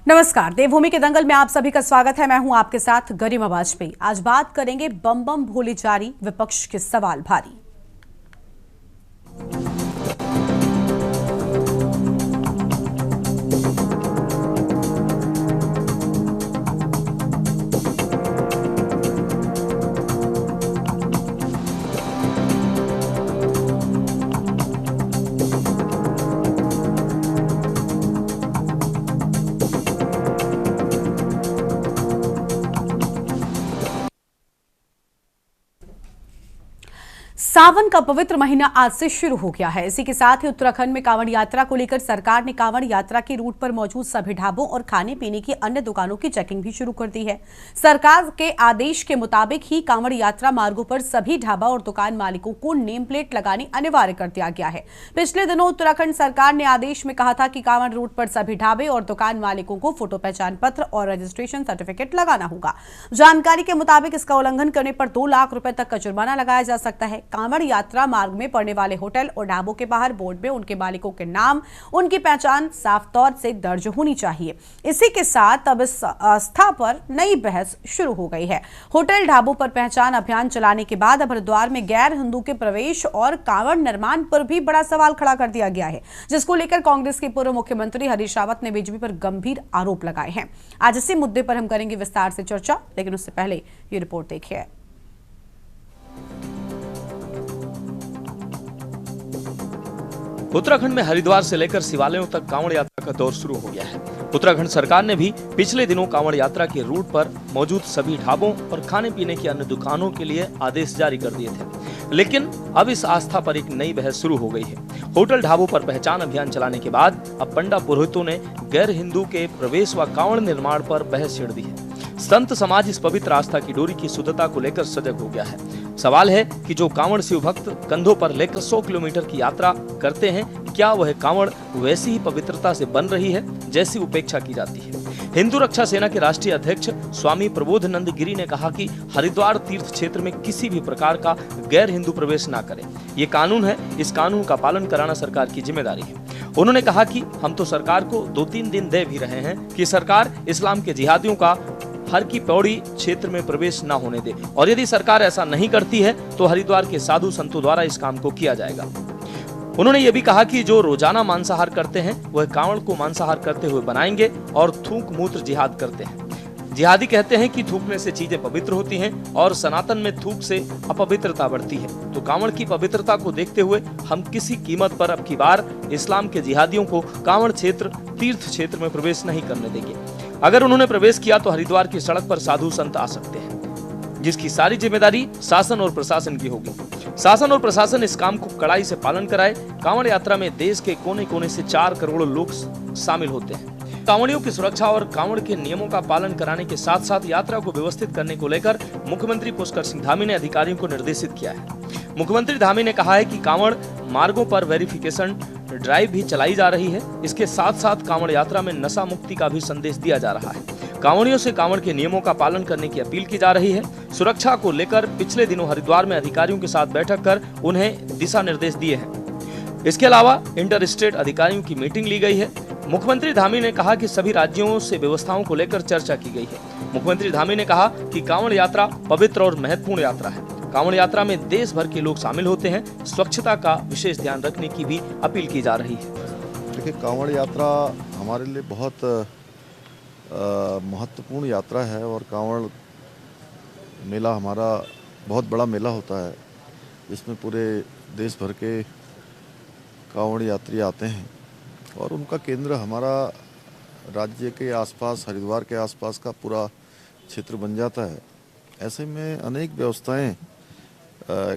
नमस्कार, देवभूमि के दंगल में आप सभी का स्वागत है। मैं हूं आपके साथ गरिमा वाजपेयी। आज बात करेंगे बम बम भोले जारी, विपक्ष के सवाल भारी। सावन का पवित्र महीना आज से शुरू हो गया है। इसी के साथ ही उत्तराखंड में कांवड़ यात्रा को लेकर सरकार ने कांवड़ यात्रा के रूट पर मौजूद सभी ढाबों और खाने पीने की अन्य दुकानों की चेकिंग भी शुरू कर दी है। सरकार के आदेश के मुताबिक ही कांवड़ यात्रा मार्गों पर सभी ढाबा और दुकान मालिकों को नेम प्लेट लगानी अनिवार्य कर दिया गया है। पिछले दिनों उत्तराखंड सरकार ने आदेश में कहा था कि कांवड़ रूट पर सभी ढाबे और दुकान मालिकों को फोटो पहचान पत्र और रजिस्ट्रेशन सर्टिफिकेट लगाना होगा। जानकारी के मुताबिक इसका उल्लंघन करने पर 2 लाख रुपए तक का जुर्माना लगाया जा सकता है। कांवड़ यात्रा मार्ग में पड़ने वाले होटल और ढाबों के बाहर बोर्ड में उनके मालिकों के नाम, उनकी पहचान साफ तौर से दर्ज होनी चाहिए। इसी के साथ अब इस आस्था पर नई बहस शुरू हो गई है। होटल ढाबों पर पहचान अभियान चलाने के बाद अब हरिद्वार में गैर हिंदू के प्रवेश और कांवड़ निर्माण पर भी बड़ा सवाल खड़ा कर दिया गया है, जिसको लेकर कांग्रेस के पूर्व मुख्यमंत्री हरीश रावत ने बीजेपी पर गंभीर आरोप लगाए हैं। आज इसी मुद्दे पर हम करेंगे विस्तार से चर्चा, लेकिन उससे पहले ये रिपोर्ट देखिए। उत्तराखंड में हरिद्वार से लेकर शिवालयों तक कांवड़ यात्रा का दौर शुरू हो गया है। उत्तराखंड सरकार ने भी पिछले दिनों कांवड़ यात्रा के रूट पर मौजूद सभी ढाबों और खाने पीने की अन्य दुकानों के लिए आदेश जारी कर दिए थे, लेकिन अब इस आस्था पर एक नई बहस शुरू हो गई है। होटल ढाबों पर पहचान अभियान चलाने के बाद अब पंडा पुरोहितों ने गैर हिंदू के प्रवेश व कांवड़ निर्माण पर बहस छेड़ दी है। संत समाज इस पवित्र आस्था की डोरी की शुद्धता को लेकर सजग हो गया है। सवाल है कि जो कांवड़ शिव भक्त कंधों पर लेकर 100 किलोमीटर की यात्रा करते हैं, क्या वह कांवड़ वैसी ही पवित्रता से बन रही है जैसी उपेक्षा की जाती है? हिंदू रक्षा सेना के राष्ट्रीय अध्यक्ष स्वामी प्रबोधनंद गिरी ने कहा कि हरिद्वार तीर्थ क्षेत्र में किसी भी प्रकार का गैर हिंदू प्रवेश न करें। ये कानून है, इस कानून का पालन कराना सरकार की जिम्मेदारी है। उन्होंने कहा कि हम तो सरकार को 2-3 दिन दे भी रहे हैं कि सरकार इस्लाम के जिहादियों का हर की पौड़ी क्षेत्र में प्रवेश न होने दे, और यदि सरकार ऐसा नहीं करती है तो हरिद्वार के साधु संतों द्वारा इस काम को किया जाएगा। उन्होंने ये भी कहा कि जो रोजाना मांसाहार करते हैं वह कांवड़ को मांसाहार करते हुए बनाएंगे और थूक मूत्र जिहाद करते हैं। जिहादी कहते हैं कि थूकने से चीजें पवित्र होती हैं और सनातन में थूक से अपवित्रता बढ़ती है। तो कांवड़ की पवित्रता को देखते हुए हम किसी कीमत पर अब की बार इस्लाम के जिहादियों को कांवड़ क्षेत्र तीर्थ क्षेत्र में प्रवेश नहीं करने देंगे। अगर उन्होंने प्रवेश किया तो हरिद्वार की सड़क पर साधु संत आ सकते हैं, जिसकी सारी जिम्मेदारी शासन और प्रशासन की होगी। शासन और प्रशासन इस काम को कड़ाई से पालन कराए। कांवड़ यात्रा में देश के कोने कोने से 4 करोड़ लोग शामिल होते हैं। कांवड़ियों की सुरक्षा और कांवड़ के नियमों का पालन कराने के साथ साथ यात्रा को व्यवस्थित करने को लेकर मुख्यमंत्री पुष्कर सिंह धामी ने अधिकारियों को निर्देशित किया है। मुख्यमंत्री धामी ने कहा है कि कांवड़ मार्गों पर वेरिफिकेशन ड्राइव भी चलाई जा रही है। इसके साथ साथ कांवड़ यात्रा में नशा मुक्ति का भी संदेश दिया जा रहा है। कांवड़ियों से कांवड़ के नियमों का पालन करने की अपील की जा रही है। सुरक्षा को लेकर पिछले दिनों हरिद्वार में अधिकारियों के साथ बैठक कर उन्हें दिशा निर्देश दिए हैं। इसके अलावा इंटर स्टेट अधिकारियों की मीटिंग ली गई है। मुख्यमंत्री धामी ने कहा कि सभी राज्यों से व्यवस्थाओं को लेकर चर्चा की गई है। मुख्यमंत्री धामी ने कहा कि कांवड़ यात्रा पवित्र और महत्वपूर्ण यात्रा है। कांवड़ यात्रा में देश भर के लोग शामिल होते हैं। स्वच्छता का विशेष ध्यान रखने की भी अपील की जा रही है। देखिए, कांवड़ यात्रा हमारे लिए बहुत महत्वपूर्ण यात्रा है और कांवड़ मेला हमारा बहुत बड़ा मेला होता है, जिसमें पूरे देश भर के कांवड़ यात्री आते हैं और उनका केंद्र हमारा राज्य के आसपास, हरिद्वार के आसपास का पूरा क्षेत्र बन जाता है। ऐसे में अनेक व्यवस्थाएं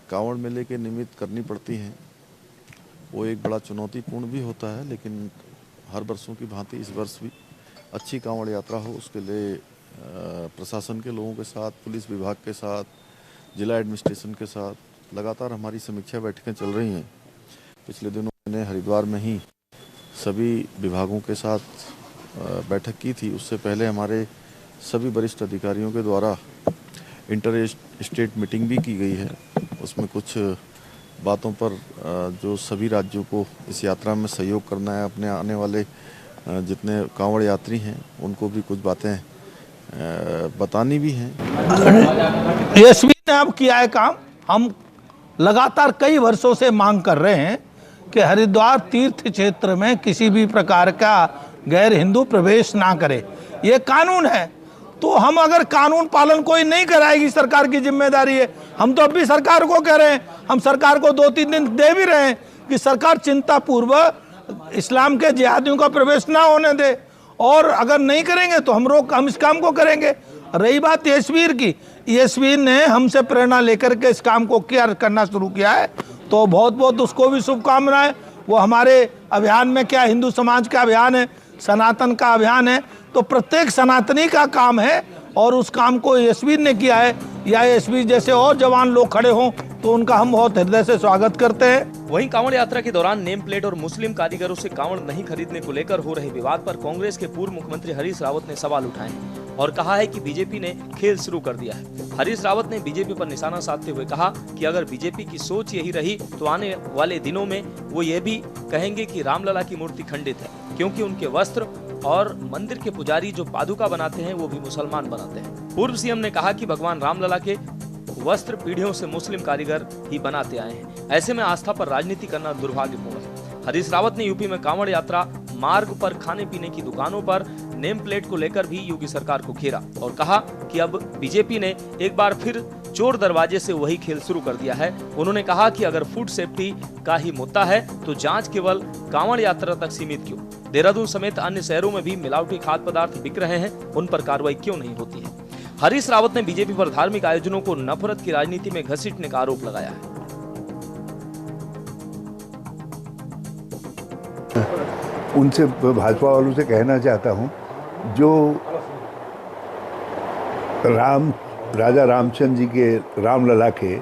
कांवड़ मेले के निमित्त करनी पड़ती हैं। वो एक बड़ा चुनौतीपूर्ण भी होता है, लेकिन हर वर्षों की भांति इस वर्ष भी अच्छी कांवड़ यात्रा हो, उसके लिए प्रशासन के लोगों के साथ, पुलिस विभाग के साथ, जिला एडमिनिस्ट्रेशन के साथ लगातार हमारी समीक्षा बैठकें चल रही हैं। पिछले दिनों मैंने हरिद्वार में ही सभी विभागों के साथ बैठक की थी। उससे पहले हमारे सभी वरिष्ठ अधिकारियों के द्वारा इंटर स्टेट मीटिंग भी की गई है। उसमें कुछ बातों पर जो सभी राज्यों को इस यात्रा में सहयोग करना है, अपने आने वाले जितने कांवड़ यात्री हैं उनको भी कुछ बातें बतानी भी हैं। एसपी ने अब किया है काम। हम लगातार कई वर्षों से मांग कर रहे हैं कि हरिद्वार तीर्थ क्षेत्र में किसी भी प्रकार का गैर हिंदू प्रवेश ना करे। ये कानून है, तो हम अगर कानून पालन कोई नहीं कराएगी, सरकार की जिम्मेदारी है। हम तो अब भी सरकार को कह रहे हैं, हम सरकार को 2-3 दिन दे भी रहे हैं कि सरकार चिंता पूर्वक इस्लाम के जिहादियों का प्रवेश ना होने दे, और अगर नहीं करेंगे तो हम इस काम को करेंगे। रही बात यशवीर की, यशवीर ने हमसे प्रेरणा लेकर के इस काम को करना शुरू किया है, तो बहुत बहुत उसको भी शुभकामनाएं। वो हमारे अभियान में, क्या हिंदू समाज का अभियान है, सनातन का अभियान है, तो प्रत्येक सनातनी का काम है, और उस काम को यशवीर ने किया है। या यशवीर जैसे और जवान लोग खड़े हों तो उनका हम बहुत हृदय से स्वागत करते हैं। वहीं कांवड़ यात्रा के दौरान नेम प्लेट और मुस्लिम कारीगरों से कांवड़ नहीं खरीदने को लेकर हो रहे विवाद पर कांग्रेस के पूर्व मुख्यमंत्री हरीश रावत ने सवाल उठाए और कहा है कि बीजेपी ने खेल शुरू कर दिया है। हरीश रावत ने बीजेपी पर निशाना साधते हुए कहा कि अगर बीजेपी की सोच यही रही तो आने वाले दिनों में वो ये भी कहेंगे कि रामलला की मूर्ति खंडित है, क्योंकि उनके वस्त्र और मंदिर के पुजारी जो पादुका बनाते हैं वो भी मुसलमान बनाते हैं। पूर्व सीएम ने कहा कि भगवान रामलला के वस्त्र पीढ़ियों से मुस्लिम कारीगर ही बनाते आए हैं, ऐसे में आस्था पर राजनीति करना दुर्भाग्यपूर्ण है। हरीश रावत ने यूपी में कांवड़ यात्रा मार्ग पर खाने पीने की दुकानों पर नेम प्लेट को लेकर भी योगी सरकार को घेरा और कहा कि अब बीजेपी ने एक बार फिर चोर दरवाजे से वही खेल शुरू कर दिया है। उन्होंने कहा कि अगर फूड सेफ्टी का ही मुद्दा है तो जांच केवल कांवड़ यात्रा तक सीमित क्यों? देहरादून समेत अन्य शहरों में भी मिलावटी खाद्य पदार्थ बिक रहे हैं, उन पर कार्रवाई क्यों नहीं होती है? हरीश रावत ने बीजेपी पर धार्मिक आयोजनों को नफरत की राजनीति में घसीटने का आरोप लगाया है। उनसे, भाजपा वालों से कहना चाहता हूं, जो राजा रामचंद्र जी के, रामलला के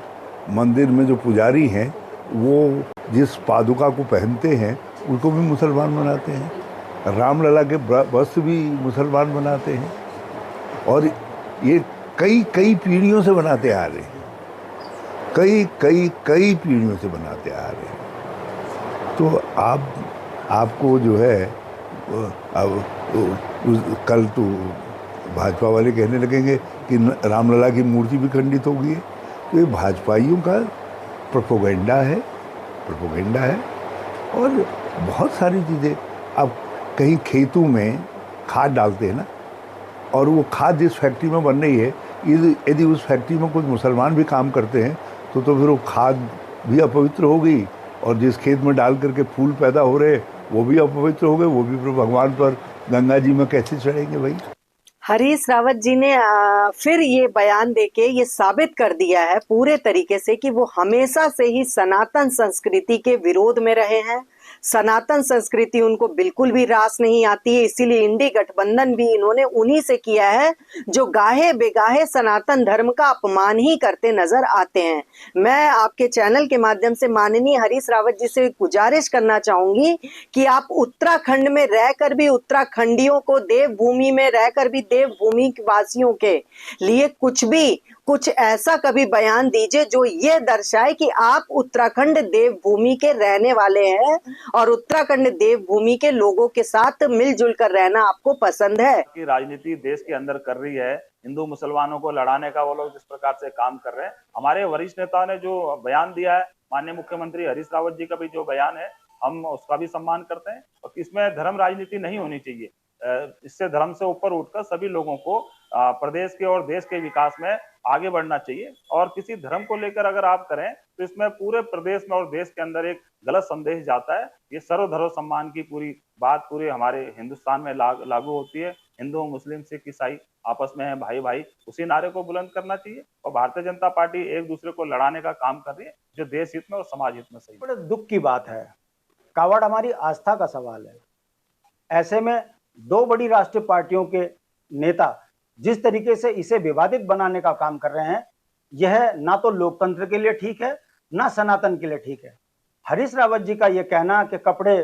मंदिर में जो पुजारी हैं, वो जिस पादुका को पहनते हैं उनको भी मुसलमान बनाते हैं। रामलला के वस्त्र भी मुसलमान बनाते हैं, और ये कई पीढ़ियों से बनाते आ रहे हैं, कई पीढ़ियों से बनाते आ रहे हैं। तो आपको जो है, अब कल तो भाजपा वाले कहने लगेंगे कि रामलला की मूर्ति भी खंडित हो गई है। तो ये भाजपाइयों का प्रोपेगेंडा है, और बहुत सारी चीज़ें। अब कहीं खेतों में खाद डालते हैं ना, और वो खाद जिस फैक्ट्री में बन रही है, यदि उस फैक्ट्री में कुछ मुसलमान भी काम करते हैं तो फिर वो खाद भी अपवित्र हो गई, और जिस खेत में डाल करके फूल पैदा हो रहे वो भी अपवित्र हो गए, वो भी फिर भगवान पर, गंगा जी में कैसे चढ़ेंगे भाई? हरीश रावत जी ने फिर ये बयान देके ये साबित कर दिया है पूरे तरीके से कि वो हमेशा से ही सनातन संस्कृति के विरोध में रहे हैं। सनातन संस्कृति उनको बिल्कुल भी रास नहीं आती है, इसीलिए इंडी गठबंधन भी इन्होंने उन्हीं से किया है जो गाहे बेगाहे सनातन धर्म का अपमान ही करते नजर आते हैं। मैं आपके चैनल के माध्यम से माननीय हरीश रावत जी से गुजारिश करना चाहूंगी कि आप उत्तराखंड में रहकर भी उत्तराखंडियों को, देवभूमि में रहकर भी देवभूमि वासियों के लिए कुछ ऐसा कभी बयान दीजिए जो ये दर्शाए कि आप उत्तराखंड देवभूमि के रहने वाले हैं और उत्तराखंड देवभूमि के लोगों के साथ मिलजुल कर रहना आपको पसंद है। कि राजनीति देश के अंदर कर रही है, हिंदू मुसलमानों को लड़ाने का वो लोग जिस प्रकार से काम कर रहे हैं, हमारे वरिष्ठ नेता ने जो बयान दिया है, माननीय मुख्यमंत्री हरीश रावत जी का भी जो बयान है, हम उसका भी सम्मान करते हैं। और इसमें धर्म राजनीति नहीं होनी चाहिए। इससे धर्म से ऊपर उठकर सभी लोगों को प्रदेश के और देश के विकास में आगे बढ़ना चाहिए। और किसी धर्म को लेकर अगर आप करें तो इसमें पूरे प्रदेश में और देश के अंदर एक गलत संदेश जाता है। ये सर्वधर्म सम्मान की पूरी बात पूरे हमारे हिंदुस्तान में लागू होती है। हिंदू, मुस्लिम, सिख, ईसाई आपस में है भाई भाई, उसी नारे को बुलंद करना चाहिए। और भारतीय जनता पार्टी एक दूसरे को लड़ाने का काम कर रही है, जो देश हित में और समाज हित में सही। बड़े दुख की बात है, कावड़ हमारी आस्था का सवाल है। ऐसे में दो बड़ी राष्ट्रीय पार्टियों के नेता जिस तरीके से इसे विवादित बनाने का काम कर रहे हैं, यह ना तो लोकतंत्र के लिए ठीक है, ना सनातन के लिए ठीक है। हरीश रावत जी का यह कहना कि कपड़े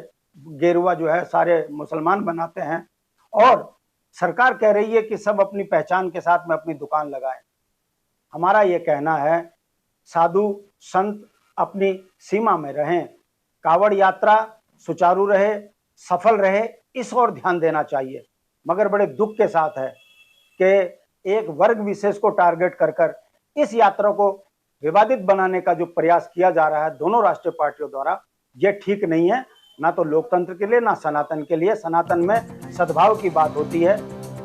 गेरुआ जो है सारे मुसलमान बनाते हैं, और सरकार कह रही है कि सब अपनी पहचान के साथ में अपनी दुकान लगाएं। हमारा यह कहना है, साधु संत अपनी सीमा में रहें, कावड़ यात्रा सुचारू रहे, सफल रहे, इस ओर ध्यान देना चाहिए। मगर बड़े दुख के साथ है कि एक वर्ग विशेष को टारगेट कर इस यात्रा को विवादित बनाने का जो प्रयास किया जा रहा है दोनों राष्ट्रीय पार्टियों द्वारा, ये ठीक नहीं है, ना तो लोकतंत्र के लिए ना सनातन के लिए। सनातन में सद्भाव की बात होती है।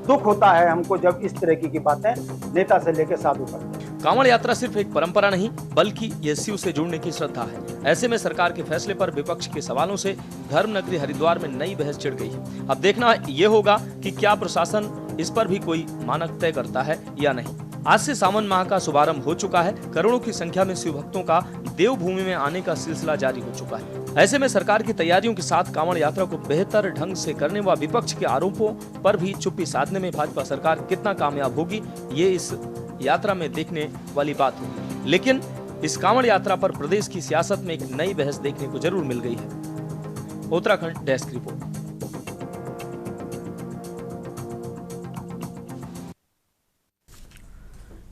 दुख होता है हमको जब इस तरह की बातें नेता से लेकर साधु करते हैं। कांवड़ यात्रा सिर्फ एक परंपरा नहीं बल्कि ये शिव से जुड़ने की श्रद्धा है। ऐसे में सरकार के फैसले पर विपक्ष के सवालों से धर्म नगरी हरिद्वार में नई बहस छिड़ गई है। अब देखना ये होगा कि क्या प्रशासन इस पर भी कोई मानक तय करता है या नहीं। आज से सावन माह का शुभारंभ हो चुका है। करोड़ों की संख्या में शिव भक्तों का देवभूमि में आने का सिलसिला जारी हो चुका है। ऐसे में सरकार की तैयारियों के साथ कांवड़ यात्रा को बेहतर ढंग से करने व विपक्ष के आरोपों पर भी चुप्पी साधने में भाजपा सरकार कितना कामयाब होगी, ये इस यात्रा में देखने वाली बात होगी। लेकिन इस कांवड़ यात्रा पर प्रदेश की सियासत में एक नई बहस देखने को जरूर मिल गई है। Uttarakhand desk report.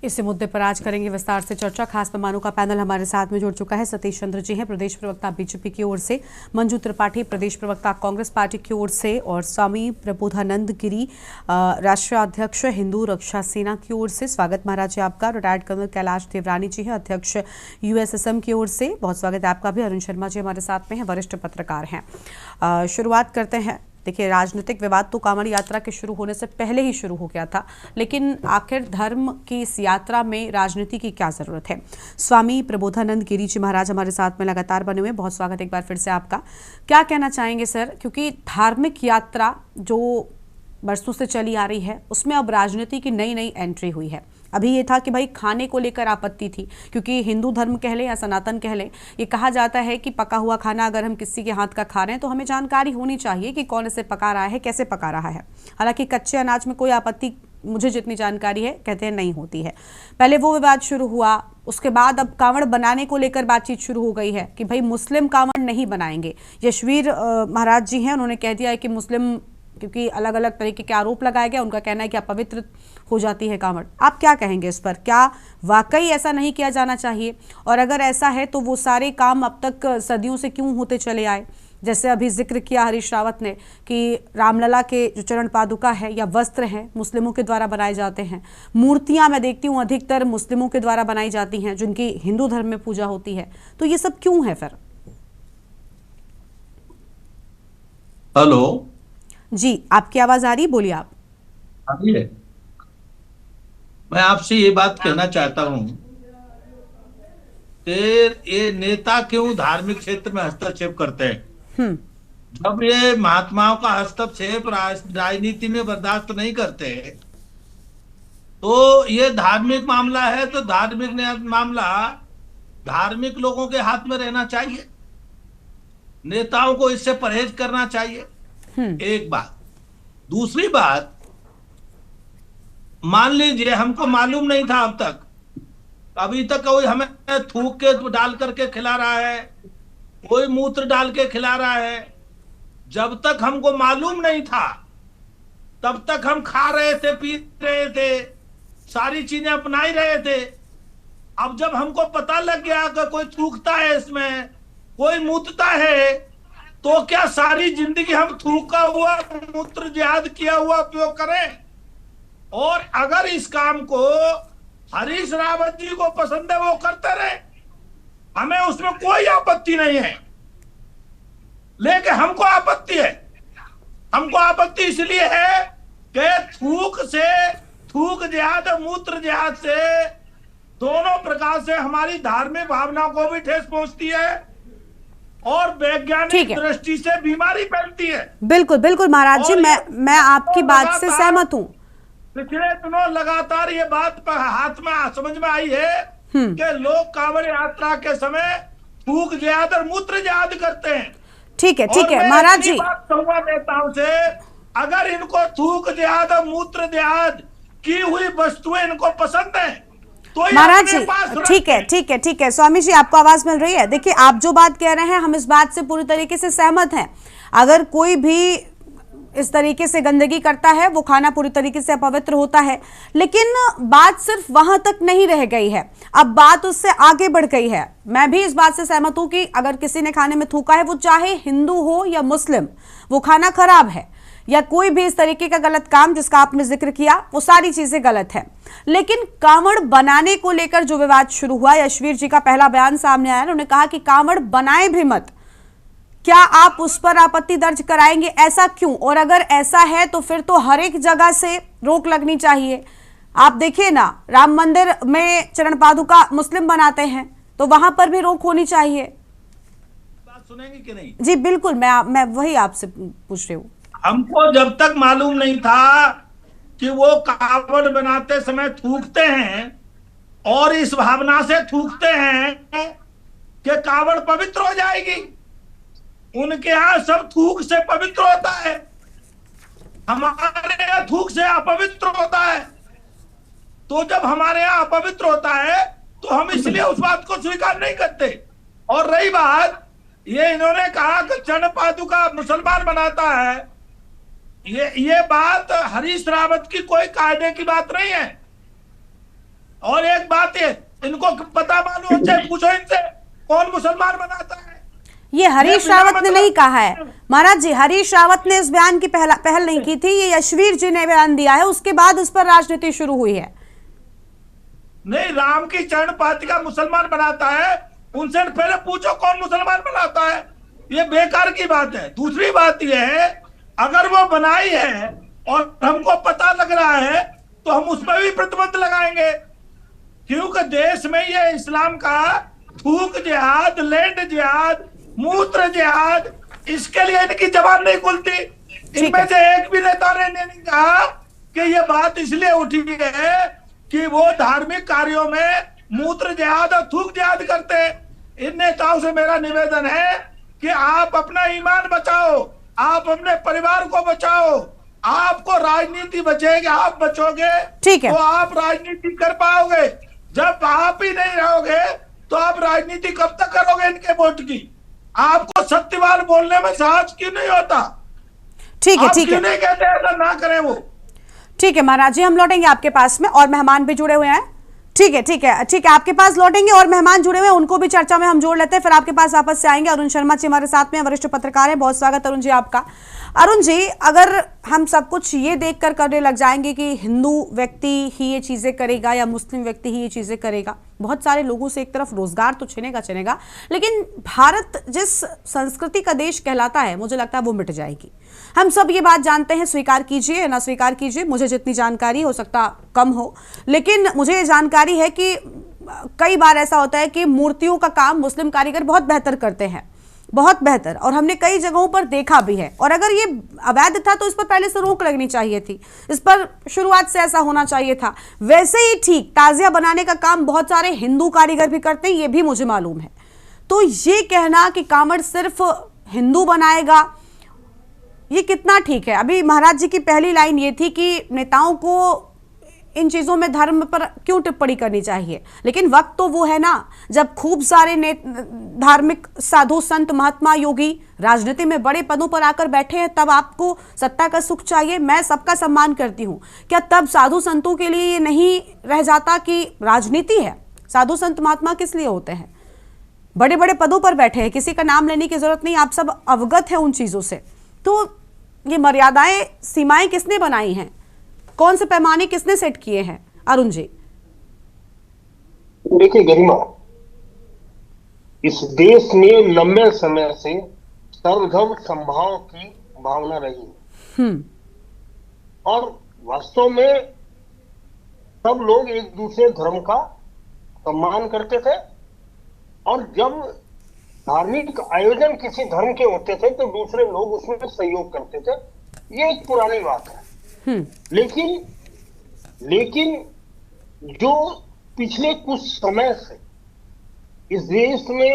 इसी मुद्दे पर आज करेंगे विस्तार से चर्चा। खास मेहमानों का पैनल हमारे साथ में जुड़ चुका है। सतीश चंद्र जी हैं, प्रदेश प्रवक्ता बीजेपी की ओर से, मंजू त्रिपाठी प्रदेश प्रवक्ता कांग्रेस पार्टी की ओर से, और स्वामी प्रबोधानंद गिरी राष्ट्रीय अध्यक्ष हिंदू रक्षा सेना की ओर से। स्वागत महाराज जी आपका। रिटायर्ड कर्नल कैलाश देवरानी जी हैं, अध्यक्ष यूएसएसएम की ओर से, बहुत स्वागत है आपका भी। अरुण शर्मा जी हमारे साथ में हैं, वरिष्ठ पत्रकार हैं। शुरुआत करते हैं। देखिए, राजनीतिक विवाद तो कांवड़ यात्रा के शुरू होने से पहले ही शुरू हो गया था, लेकिन आखिर धर्म की इस यात्रा में राजनीति की क्या जरूरत है। स्वामी प्रबोधानंद गिरी जी महाराज हमारे साथ में लगातार बने हुए, बहुत स्वागत एक बार फिर से आपका। क्या कहना चाहेंगे सर, क्योंकि धार्मिक यात्रा जो बरसों से चली आ रही है उसमें अब राजनीति की नई नई एंट्री हुई है। अभी ये था कि भाई खाने को लेकर आपत्ति थी, क्योंकि हिंदू धर्म कह लें या सनातन कह लें, ये कहा जाता है कि पका हुआ खाना अगर हम किसी के हाथ का खा रहे हैं तो हमें जानकारी होनी चाहिए कि कौन इसे पका रहा है, कैसे पका रहा है। हालांकि कच्चे अनाज में कोई आपत्ति मुझे जितनी जानकारी है कहते हैं नहीं होती है। पहले वो विवाद शुरू हुआ, उसके बाद अब कांवड़ बनाने को लेकर बातचीत शुरू हो गई है कि भाई मुस्लिम कांवड़ नहीं बनाएंगे। यशवीर महाराज जी हैं, उन्होंने कह दिया है कि मुस्लिम, क्योंकि अलग अलग तरीके के आरोप लगाए गए, उनका कहना है कि अपवित्र हो जाती है कांवड़। आप क्या कहेंगे इस पर? क्या वाकई ऐसा नहीं किया जाना चाहिए? और अगर ऐसा है तो वो सारे काम अब तक सदियों से क्यों होते चले आए? जैसे अभी जिक्र किया हरीश रावत ने कि रामलला के जो चरण पादुका है या वस्त्र हैं मुस्लिमों के द्वारा बनाए जाते हैं। मूर्तियां मैं देखती हूँ अधिकतर मुस्लिमों के द्वारा बनाई जाती हैं, जिनकी हिंदू धर्म में पूजा होती है। तो ये सब क्यों है फिर? हेलो जी, आपकी आवाज आ रही, बोलिए आप। मैं आपसे ये बात कहना चाहता हूं कि ये नेता क्यों धार्मिक क्षेत्र में हस्तक्षेप करते हैं। जब ये महात्माओं का हस्तक्षेप राजनीति में बर्दाश्त नहीं करते तो ये धार्मिक मामला है, तो धार्मिक मामला धार्मिक लोगों के हाथ में रहना चाहिए। नेताओं को इससे परहेज करना चाहिए। एक बात। दूसरी बात, मान लीजिए हमको मालूम नहीं था अब तक, अभी तक कोई हमें थूक के डाल करके खिला रहा है, कोई मूत्र डाल के खिला रहा है। जब तक हमको मालूम नहीं था तब तक हम खा रहे थे, पी रहे थे, सारी चीजें अपना ही रहे थे। अब जब हमको पता लग गया कि कोई थूकता है, इसमें कोई मूत्रता है, तो क्या सारी जिंदगी हम थूका हुआ मूत्र जिहाद किया हुआ उपयोग करें? और अगर इस काम को हरीश रावत जी को पसंद है वो करते रहे, हमें उसमें कोई आपत्ति नहीं है। लेकिन हमको आपत्ति है। हमको आपत्ति इसलिए है कि थूक जिहाद और मूत्र जिहाद से दोनों प्रकार से हमारी धार्मिक भावनाओं को भी ठेस पहुंचती है और वैज्ञानिक दृष्टि से बीमारी फैलती है। बिल्कुल बिल्कुल महाराज जी, मैं आपकी बात से सहमत हूँ। पिछले दिनों लगातार ये बात हाथ में समझ में आई है कि लोग कांवड़ यात्रा के समय थूक जिहाद और मूत्र जिहाद करते हैं। ठीक है महाराज जी, नेताओं से, अगर इनको थूक जिहाद और मूत्र जिहाद की हुई वस्तुएं इनको पसंद है तो महाराज जी ठीक है स्वामी जी, आपको आवाज मिल रही है? देखिए, आप जो बात कह रहे हैं हम इस बात से पूरी तरीके से सहमत हैं। अगर कोई भी इस तरीके से गंदगी करता है वो खाना पूरी तरीके से अपवित्र होता है। लेकिन बात सिर्फ वहां तक नहीं रह गई है, अब बात उससे आगे बढ़ गई है। मैं भी इस बात से सहमत हूं कि अगर किसी ने खाने में थूका है, वो चाहे हिंदू हो या मुस्लिम, वो खाना खराब है, या कोई भी इस तरीके का गलत काम जिसका आपने जिक्र किया, वो सारी चीजें गलत है। लेकिन कांवड़ बनाने को लेकर जो विवाद शुरू हुआ, यशवीर जी का पहला बयान सामने आया, उन्होंने कहा कि कांवड़ बनाए भी मत। क्या आप उस पर आपत्ति दर्ज कराएंगे? ऐसा क्यों? और अगर ऐसा है तो फिर तो हर एक जगह से रोक लगनी चाहिए। आप देखिए ना, राम मंदिर में चरण पादुका मुस्लिम बनाते हैं तो वहां पर भी रोक होनी चाहिए। बात सुनेंगे कि नहीं? जी बिल्कुल, मैं वही आपसे पूछ रही हूँ। हमको जब तक मालूम नहीं था कि वो कावड़ बनाते समय थूकते हैं और इस भावना से थूकते हैं कि कावड़ पवित्र हो जाएगी। उनके यहाँ सब थूक से पवित्र होता है, हमारे यहाँ थूक से अपवित्र होता है। तो जब हमारे यहाँ अपवित्र होता है तो हम इसलिए उस बात को स्वीकार नहीं करते। और रही बात, ये इन्होंने कहा कि चरण पादुका मुसलमान बनाता है, ये बात हरीश रावत की कोई कायदे की बात नहीं है। और एक बात है, इनको पता मालूम हो चाहे पूछो इनसे, कौन मुसलमान बनाता है। ये हरीश रावत ने नहीं कहा है महाराज जी, हरीश रावत ने इस बयान की पहल नहीं की थी, ये यशवीर जी ने बयान दिया है, उसके बाद इस पर राजनीति शुरू हुई है। नहीं, राम की चरण पादुका मुसलमान बनाता है, उनसे पहले पूछो कौन मुसलमान बनाता है, ये बेकार की बात है। दूसरी बात यह है, अगर वो बनाई है और हमको पता लग रहा है तो हम उस पर भी प्रतिबंध लगाएंगे, क्योंकि देश में ये इस्लाम का थूक जिहाद, लैंड जिहाद, मूत्र जिहाद, इसके लिए इनकी जबान नहीं खुलती। इनमें से एक भी नेता ने नहीं कहा कि ये बात इसलिए उठी है कि वो धार्मिक कार्यों में मूत्र जिहाद और थूक जिहाद करते हैं। इन नेताओं से मेरा निवेदन है कि आप अपना ईमान बचाओ, आप अपने परिवार को बचाओ, आपको राजनीति बचेगी, आप बचोगे ठीक है, तो आप राजनीति कर पाओगे। जब आप ही नहीं रहोगे तो आप राजनीति कब तक करोगे इनके वोट की? आपको सत्यवान बोलने में साहस क्यों नहीं होता? ठीक है, ठीक है, क्यों नहीं कहते ऐसा ना करें वो? ठीक है महाराज जी, हम लौटेंगे आपके पास में, और मेहमान भी जुड़े हुए हैं। ठीक है, ठीक है, ठीक है, आपके पास लौटेंगे और मेहमान जुड़े हुए हैं, उनको भी चर्चा में हम जोड़ लेते हैं, फिर आपके पास वापस से आएंगे। अरुण शर्मा जी हमारे साथ में, वरिष्ठ पत्रकार हैं। बहुत स्वागत अरुण जी आपका। अरुण जी, अगर हम सब कुछ ये देखकर करने लग जाएंगे कि हिंदू व्यक्ति ही ये चीजें करेगा या मुस्लिम व्यक्ति ही ये चीजें करेगा, बहुत सारे लोगों से एक तरफ रोजगार तो छिनेगा, लेकिन भारत जिस संस्कृति का देश कहलाता है, मुझे लगता है वो मिट जाएगी। हम सब ये बात जानते हैं, स्वीकार कीजिए या ना स्वीकार कीजिए, मुझे जितनी जानकारी हो सकता कम हो, लेकिन मुझे ये जानकारी है कि कई बार ऐसा होता है कि मूर्तियों का काम मुस्लिम कारीगर बहुत बेहतर करते हैं, बहुत बेहतर, और हमने कई जगहों पर देखा भी है। और अगर ये अवैध था तो इस पर पहले से रोक लगनी चाहिए थी, इस पर शुरुआत से ऐसा होना चाहिए था। वैसे ही ठीक ताजिया बनाने का काम बहुत सारे हिंदू कारीगर भी करते हैं, ये भी मुझे मालूम है। तो ये कहना कि कांवड़ सिर्फ हिंदू बनाएगा, ये कितना ठीक है? अभी महाराज जी की पहली लाइन ये थी कि नेताओं को इन चीजों में धर्म पर क्यों टिप्पणी करनी चाहिए, लेकिन वक्त तो वो है ना जब खूब सारे धार्मिक साधु संत महात्मा योगी राजनीति में बड़े पदों पर आकर बैठे हैं, तब आपको सत्ता का सुख चाहिए। मैं सबका सम्मान करती हूँ, क्या तब साधु संतों के लिए ये नहीं रह जाता कि राजनीति है? साधु संत महात्मा किस लिए होते हैं? बड़े बड़े पदों पर बैठे हैं, किसी का नाम लेने की जरूरत नहीं, आप सब अवगत हैं उन चीजों से। तो ये मर्यादाएं, सीमाएं किसने बनाई हैं? कौन से पैमाने किसने सेट किए हैं? अरुण जी देखिए गरिमा, इस देश में लंबे समय से सर्वधर्म समभाव की भावना रही है और वास्तव में सब लोग एक दूसरे धर्म का सम्मान करते थे, और जब धार्मिक आयोजन किसी धर्म के होते थे तो दूसरे लोग उसमें सहयोग करते थे। ये एक पुरानी बात है। लेकिन जो पिछले कुछ समय से इस देश में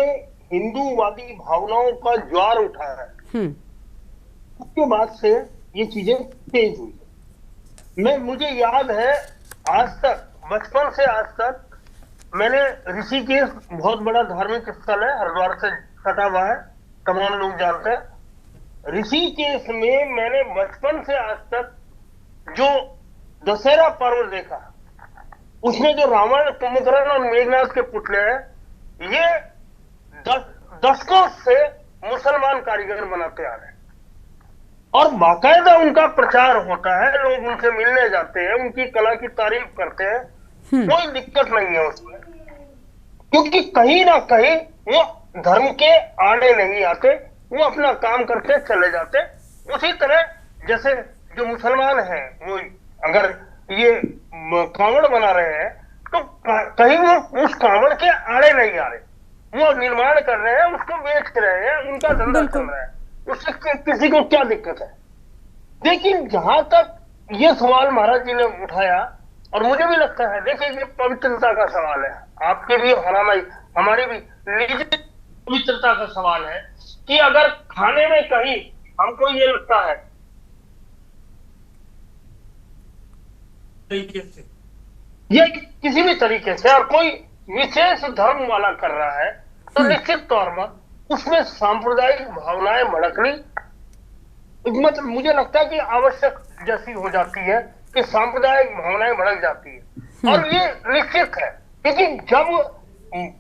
हिंदूवादी भावनाओं का ज्वार उठा है, उसके बाद से ये चीजें तेज हुई। मुझे याद है, आज तक, बचपन से आज तक, मैंने ऋषिकेश बहुत बड़ा धार्मिक स्थल है, हरिद्वार से सटा हुआ है, तमाम लोग जानते हैं, ऋषिकेश में मैंने बचपन से आज तक जो दशहरा पर्व देखा, उसमें जो रावण, कुंभकर्ण और मेघनाथ के पुतले हैं, ये दशकों से मुसलमान कारीगर बनाते आ रहे हैं और बाकायदा उनका प्रचार होता है, लोग उनसे मिलने जाते हैं, उनकी कला की तारीफ करते हैं, कोई दिक्कत नहीं है उसमें, क्योंकि कहीं ना कहीं वो धर्म के आड़े नहीं आते, वो अपना काम करके चले जाते। उसी तरह जैसे जो मुसलमान हैं, वो अगर ये कांवड़ बना रहे हैं तो कहीं वो उस कांवड़ के आड़े नहीं आ रहे, वो निर्माण कर रहे हैं, उसको बेच रहे हैं, उनका धंधा चल रहा है, उससे किसी को क्या दिक्कत है। लेकिन जहां तक ये सवाल महाराज जी ने उठाया, और मुझे भी लगता है, देखिए ये पवित्रता का सवाल है, आपके भी हमारी भी निजी पवित्रता का सवाल है कि अगर खाने में कहीं हमको ये लगता है तरीके से, ये किसी भी तरीके से, और कोई विशेष धर्म वाला कर रहा है, तो निश्चित तौर पर उसमें सांप्रदायिक भावनाएं भड़कनी, मतलब मुझे लगता है कि आवश्यक जैसी हो जाती है कि सांप्रदायिक भावनाएं भड़क जाती है। और ये निश्चित है, क्योंकि जब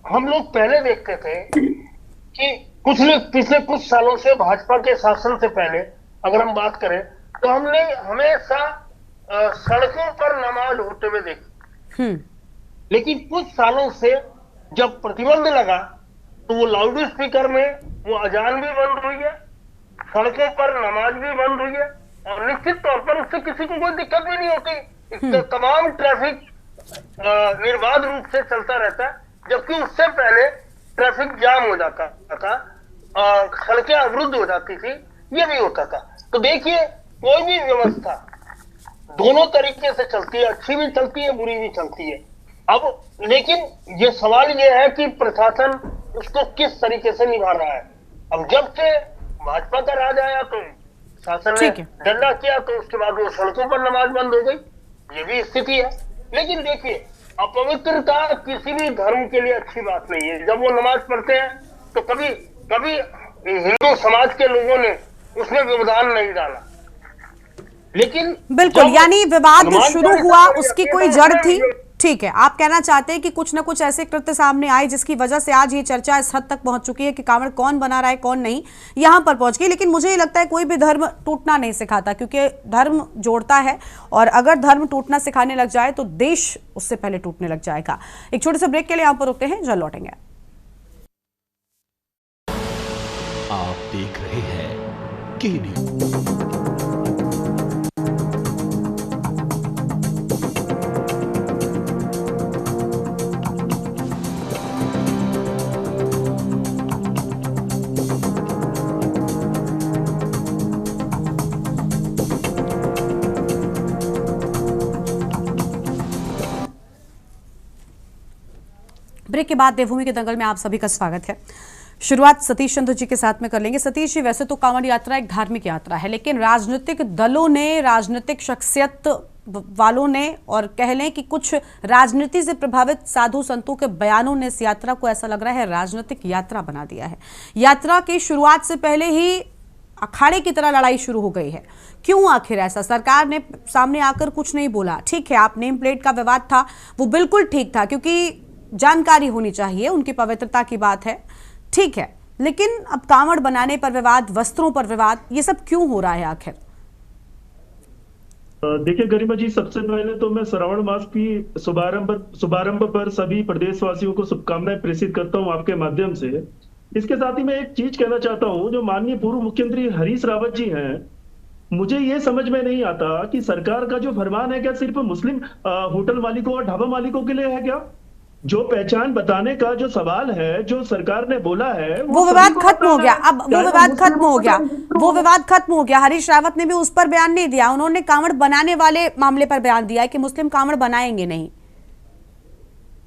हम लोग पहले देखते थे कि पिछले कुछ सालों से, भाजपा के शासन से पहले अगर हम बात करें, तो हमने हमेशा सड़कों पर नमाज होते हुए देखी। लेकिन कुछ सालों से जब प्रतिबंध लगा तो वो लाउड स्पीकर में वो अजान भी बंद हुई है, सड़कों पर नमाज भी बंद हुई है, और निश्चित तौर पर उससे किसी को कोई दिक्कत भी नहीं होती। तमाम ट्रैफिक निर्बाध रूप से चलता रहता है, जबकि उससे पहले ट्रैफिक जाम हो जाता था, सड़कें अवरुद्ध हो जाती थी, ये भी होता था। तो देखिए, कोई भी व्यवस्था दोनों तरीके से चलती है, अच्छी भी चलती है, बुरी भी चलती है। अब लेकिन ये सवाल ये है कि प्रशासन उसको किस तरीके से निभा रहा है। अब जब से भाजपा का राज आया तो शासन ने डंडा किया, तो उसके बाद वो सड़कों पर नमाज बंद हो गई, ये भी स्थिति है। लेकिन देखिए, अपवित्रता किसी भी धर्म के लिए अच्छी बात नहीं है। जब वो नमाज पढ़ते हैं तो कभी कभी हिंदू समाज के लोगों ने उसमें व्यवधान नहीं डाला, लेकिन बिल्कुल, यानी विवाद शुरू हुआ, उसकी कोई जड़ थी। ठीक है, आप कहना चाहते हैं कि कुछ ना कुछ ऐसे कृत्य सामने आए जिसकी वजह से आज ये चर्चा इस हद तक पहुंच चुकी है कि कांवड़ कौन बना रहा है कौन नहीं, यहां पर पहुंच गई। लेकिन मुझे ये लगता है कोई भी धर्म टूटना नहीं सिखाता, क्योंकि धर्म जोड़ता है, और अगर धर्म टूटना सिखाने लग जाए तो देश उससे पहले टूटने लग जाएगा। एक छोटे से ब्रेक के लिए यहां पर रुकते हैं, जल्द लौटेंगे। आप देख रहे हैं के न्यूज़। ब्रेक के बाद देवभूमि के दंगल में आप सभी का स्वागत है। शुरुआत सतीश चंद्र जी के साथ में कर लेंगे। सतीश जी, वैसे तो कांवड़ यात्रा एक धार्मिक यात्रा है, लेकिन राजनीतिक दलों ने, राजनीतिक शख्सियत वालों ने, और कह लें कि कुछ राजनीति से प्रभावित साधु संतों के बयानों ने इस यात्रा को ऐसा लग रहा है राजनीतिक यात्रा बना दिया है। यात्रा की शुरुआत से पहले ही अखाड़े की तरह लड़ाई शुरू हो गई है। क्यों आखिर ऐसा? सरकार ने सामने आकर कुछ नहीं बोला। ठीक है, आप नेम प्लेट का विवाद था, वो बिल्कुल ठीक था, क्योंकि जानकारी होनी चाहिए, उनकी पवित्रता की बात है, ठीक है, लेकिन अब कांवड़ बनाने पर विवाद, वस्त्रों पर विवाद, ये सब क्यों हो रहा है आखिर? देखिए गरिमा जी, सबसे पहले तो मैं श्रावण मास की शुभारंभ पर सभी प्रदेशवासियों को शुभकामनाएं प्रेषित करता हूं आपके माध्यम से। इसके साथ ही मैं एक चीज कहना चाहता हूं, जो माननीय पूर्व मुख्यमंत्री हरीश रावत जी हैं, मुझे ये समझ में नहीं आता कि सरकार का जो फरमान है क्या सिर्फ मुस्लिम होटल मालिकों और ढाबा मालिकों के लिए है क्या? जो पहचान बताने का जो सवाल है, जो सरकार ने बोला है, वो विवाद खत्म हो गया। अब वो विवाद खत्म हो गया, वो विवाद खत्म हो गया। हरीश रावत ने भी उस पर बयान नहीं दिया, उन्होंने कांवड़ बनाने वाले मामले पर बयान दिया है कि मुस्लिम कांवड़ बनाएंगे नहीं।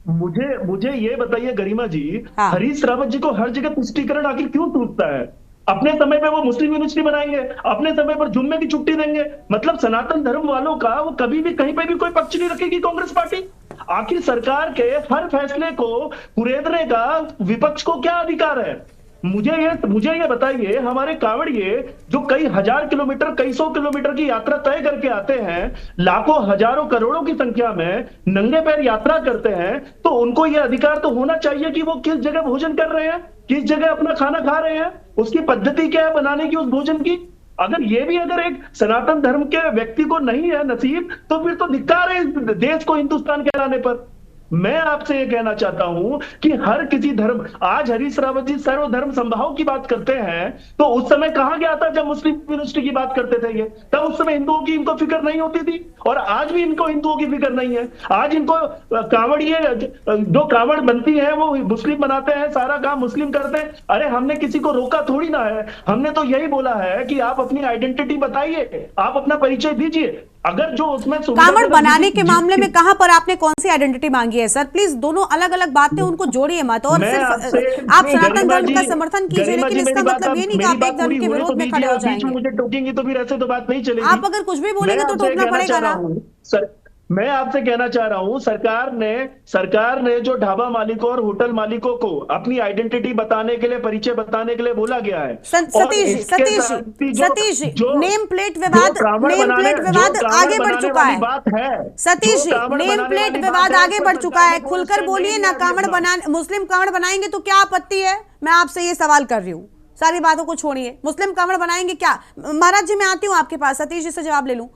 मुझे ये बताइए गरिमा जी, हरीश रावत जी को हर जगह तुष्टीकरण आखिर क्यों टूटता है? अपने समय पे वो मुस्लिम यूनिवर्सिटी बनाएंगे, अपने समय पर जुम्मे की छुट्टी देंगे, मतलब सनातन धर्म वालों का वो कभी भी कहीं पे भी कोई पक्ष नहीं रखेगी कांग्रेस पार्टी। आखिर सरकार के हर फैसले को कुरेदने का विपक्ष को क्या अधिकार है? मुझे ये बताइए, हमारे कांवड़िए जो कई हजार किलोमीटर, कई सौ किलोमीटर की यात्रा तय करके आते हैं, लाखों हजारों करोड़ों की संख्या में नंगे पैर यात्रा करते हैं, तो उनको ये अधिकार तो होना चाहिए कि वो किस जगह भोजन कर रहे हैं, किस जगह अपना खाना खा रहे हैं, उसकी पद्धति क्या है बनाने की उस भोजन की। अगर एक सनातन धर्म के व्यक्ति को नहीं है नसीब, तो फिर तो धिक्कार है इस देश को हिंदुस्तान कहलाने पर। मैं आपसे ये कहना चाहता हूं कि हर किसी धर्म, आज हरीश रावत जी सर्वधर्म समभाव की बात करते हैं, तो उस समय कहा गया था जब मुस्लिम यूनिवर्सिटी की बात करते थे ये, तब उस समय हिंदुओं की इनको फिक्र नहीं होती थी, और आज भी इनको हिंदुओं की फिक्र नहीं है। आज इनको कांवड़िए जो कांवड़ बनती है वो मुस्लिम बनाते हैं, सारा काम मुस्लिम करते हैं। अरे हमने किसी को रोका थोड़ी ना है, हमने तो यही बोला है कि आप अपनी आइडेंटिटी बताइए, आप अपना परिचय दीजिए। अगर जो उसमें कांवड़ बनाने के मामले में कहां पर आपने कौन सी आइडेंटिटी मांगी है सर? प्लीज दोनों अलग अलग बातें, उनको जोड़िए मत। और सिर्फ आप सनातन धर्म का समर्थन कीजिए, लेकिन इसका मतलब ये नहीं कि आप एक धर्म के विरोध में खड़े हो जाएंगे। मुझे टोकेंगी तो फिर ऐसे तो बात नहीं चलेगी। आप अगर कुछ भी बोलेंगे तो टोकना पड़ेगा ना। मैं आपसे कहना चाह रहा हूं, सरकार ने जो ढाबा मालिकों और होटल मालिकों को अपनी आइडेंटिटी बताने के लिए, परिचय बताने के लिए बोला गया है। सतीश जी, नेम प्लेट विवाद आगे बढ़ चुका है। सतीश जी, नेम प्लेट विवाद आगे बढ़ चुका है, खुलकर बोलिए ना। कांवड़ बनाने, मुस्लिम कांवड़ बनाएंगे तो क्या आपत्ति है? मैं आपसे ये सवाल कर रही हूँ, सारी बातों को छोड़िए। मुस्लिम कांवड़ बनाएंगे क्या? महाराज जी, मैं आती हूँ आपके पास, सतीश जी से जवाब ले लूं।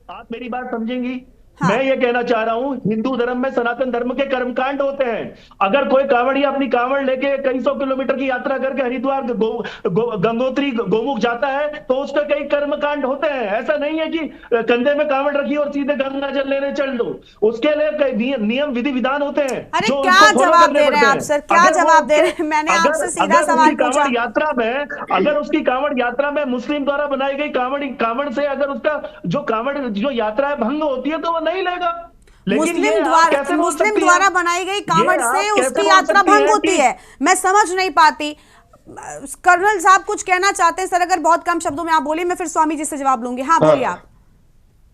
आप मेरी बात समझेंगी? हाँ। मैं ये कहना चाह रहा हूं, हिंदू धर्म में सनातन धर्म के कर्मकांड होते हैं। अगर कोई कांवड़िया अपनी कांवड़ लेके कई सौ किलोमीटर की यात्रा करके हरिद्वार गंगोत्री गोमुख जाता है, तो उसके कई कर्मकांड होते हैं। ऐसा नहीं है कि कंधे में कांवड़ रखी और सीधे गंगा जल लेने चल दो, उसके लिए कई नियम विधि विधान होते हैं। अरे क्या जवाब दे रहे हैं आप सर? क्या जवाब दे रहे हैं? मैंने आपसे सीधा सवाल पूछा। यात्रा में अगर उसकी कांवड़ यात्रा में मुस्लिम द्वारा बनाई गई कांवड़ से अगर उसका जो यात्रा है भंग होती है, तो वो नहीं लेगा। मुस्लिम द्वारा बनाई गई कांवड़ से उसकी यात्रा भंग होती है? मैं समझ नहीं पाती। कर्नल साहब कुछ कहना चाहते हैं सर? अगर बहुत कम शब्दों में आप बोलिए, मैं फिर स्वामी जी से जवाब लूंगी। हाँ बोलिए आप।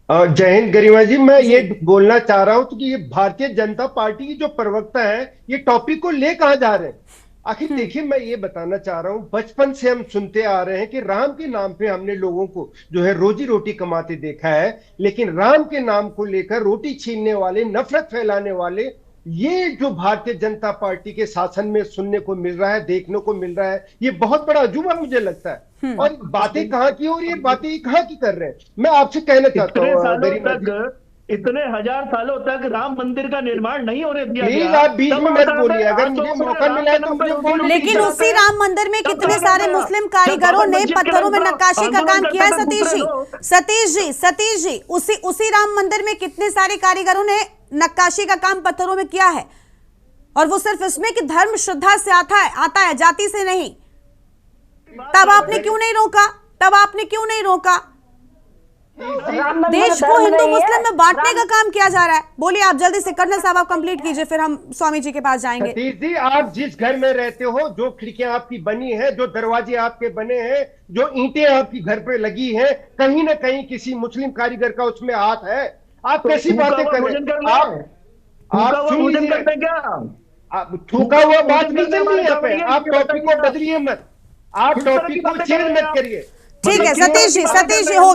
जय हिंद गरिमा जी, मैं ये बोलना चाह रहा हूं कि ये भारतीय जनता पार्टी की जो प्रवक्ता है, ये टॉपिक को ले कहां जा रहे हैं? आखिर देखिए, मैं ये बताना चाह रहा हूं, बचपन से हम सुनते आ रहे हैं कि राम के नाम पे हमने लोगों को जो है रोजी रोटी कमाते देखा है, लेकिन राम के नाम को लेकर रोटी छीनने वाले, नफरत फैलाने वाले, ये जो भारतीय जनता पार्टी के शासन में सुनने को मिल रहा है, देखने को मिल रहा है, ये बहुत बड़ा अजूबा मुझे लगता है। और बातें कहाँ की और ये बातें कहाँ की कर रहे हैं? मैं आपसे कहना चाहता हूँ, इतने हजार सालों तक राम मंदिर का निर्माण नहीं होने दिया गया। आप बीच में मत बोलिए, अगर मुझे मौका मिला है तो मुझे बोलूं। लेकिन उसी राम मंदिर में कितने सारे मुस्लिम कारीगरों ने पत्थरों में नक्काशी का काम किया है सतीश जी। उसी राम मंदिर में कितने सारे कारीगरों ने नक्काशी का काम पत्थरों में किया है, और वो सिर्फ इसमें कि धर्म श्रद्धा से आता है, जाति से नहीं। तब आपने क्यों नहीं रोका? देश को हिंदू मुस्लिम में बांटने का काम किया जा रहा है। बोलिए आप जल्दी से, कर्नल साहब आप कंप्लीट कीजिए, फिर हम स्वामी जी के पास जाएंगे। सतीश जी, आप जिस घर में रहते हो, जो खिड़कियां आपकी बनी है, जो दरवाजे आपके बने हैं, जो ईंटें आपकी घर पे लगी हैं, कहीं ना कहीं किसी मुस्लिम कारीगर का उसमें हाथ है। आप कैसी बातें कर रहे हैं? आप थूका हुआ बात नहीं चल रही है। आप टॉपिक को बदलिए मत, आप टॉपिक को चेंज मत करिए। ठीक है सतीश जी हो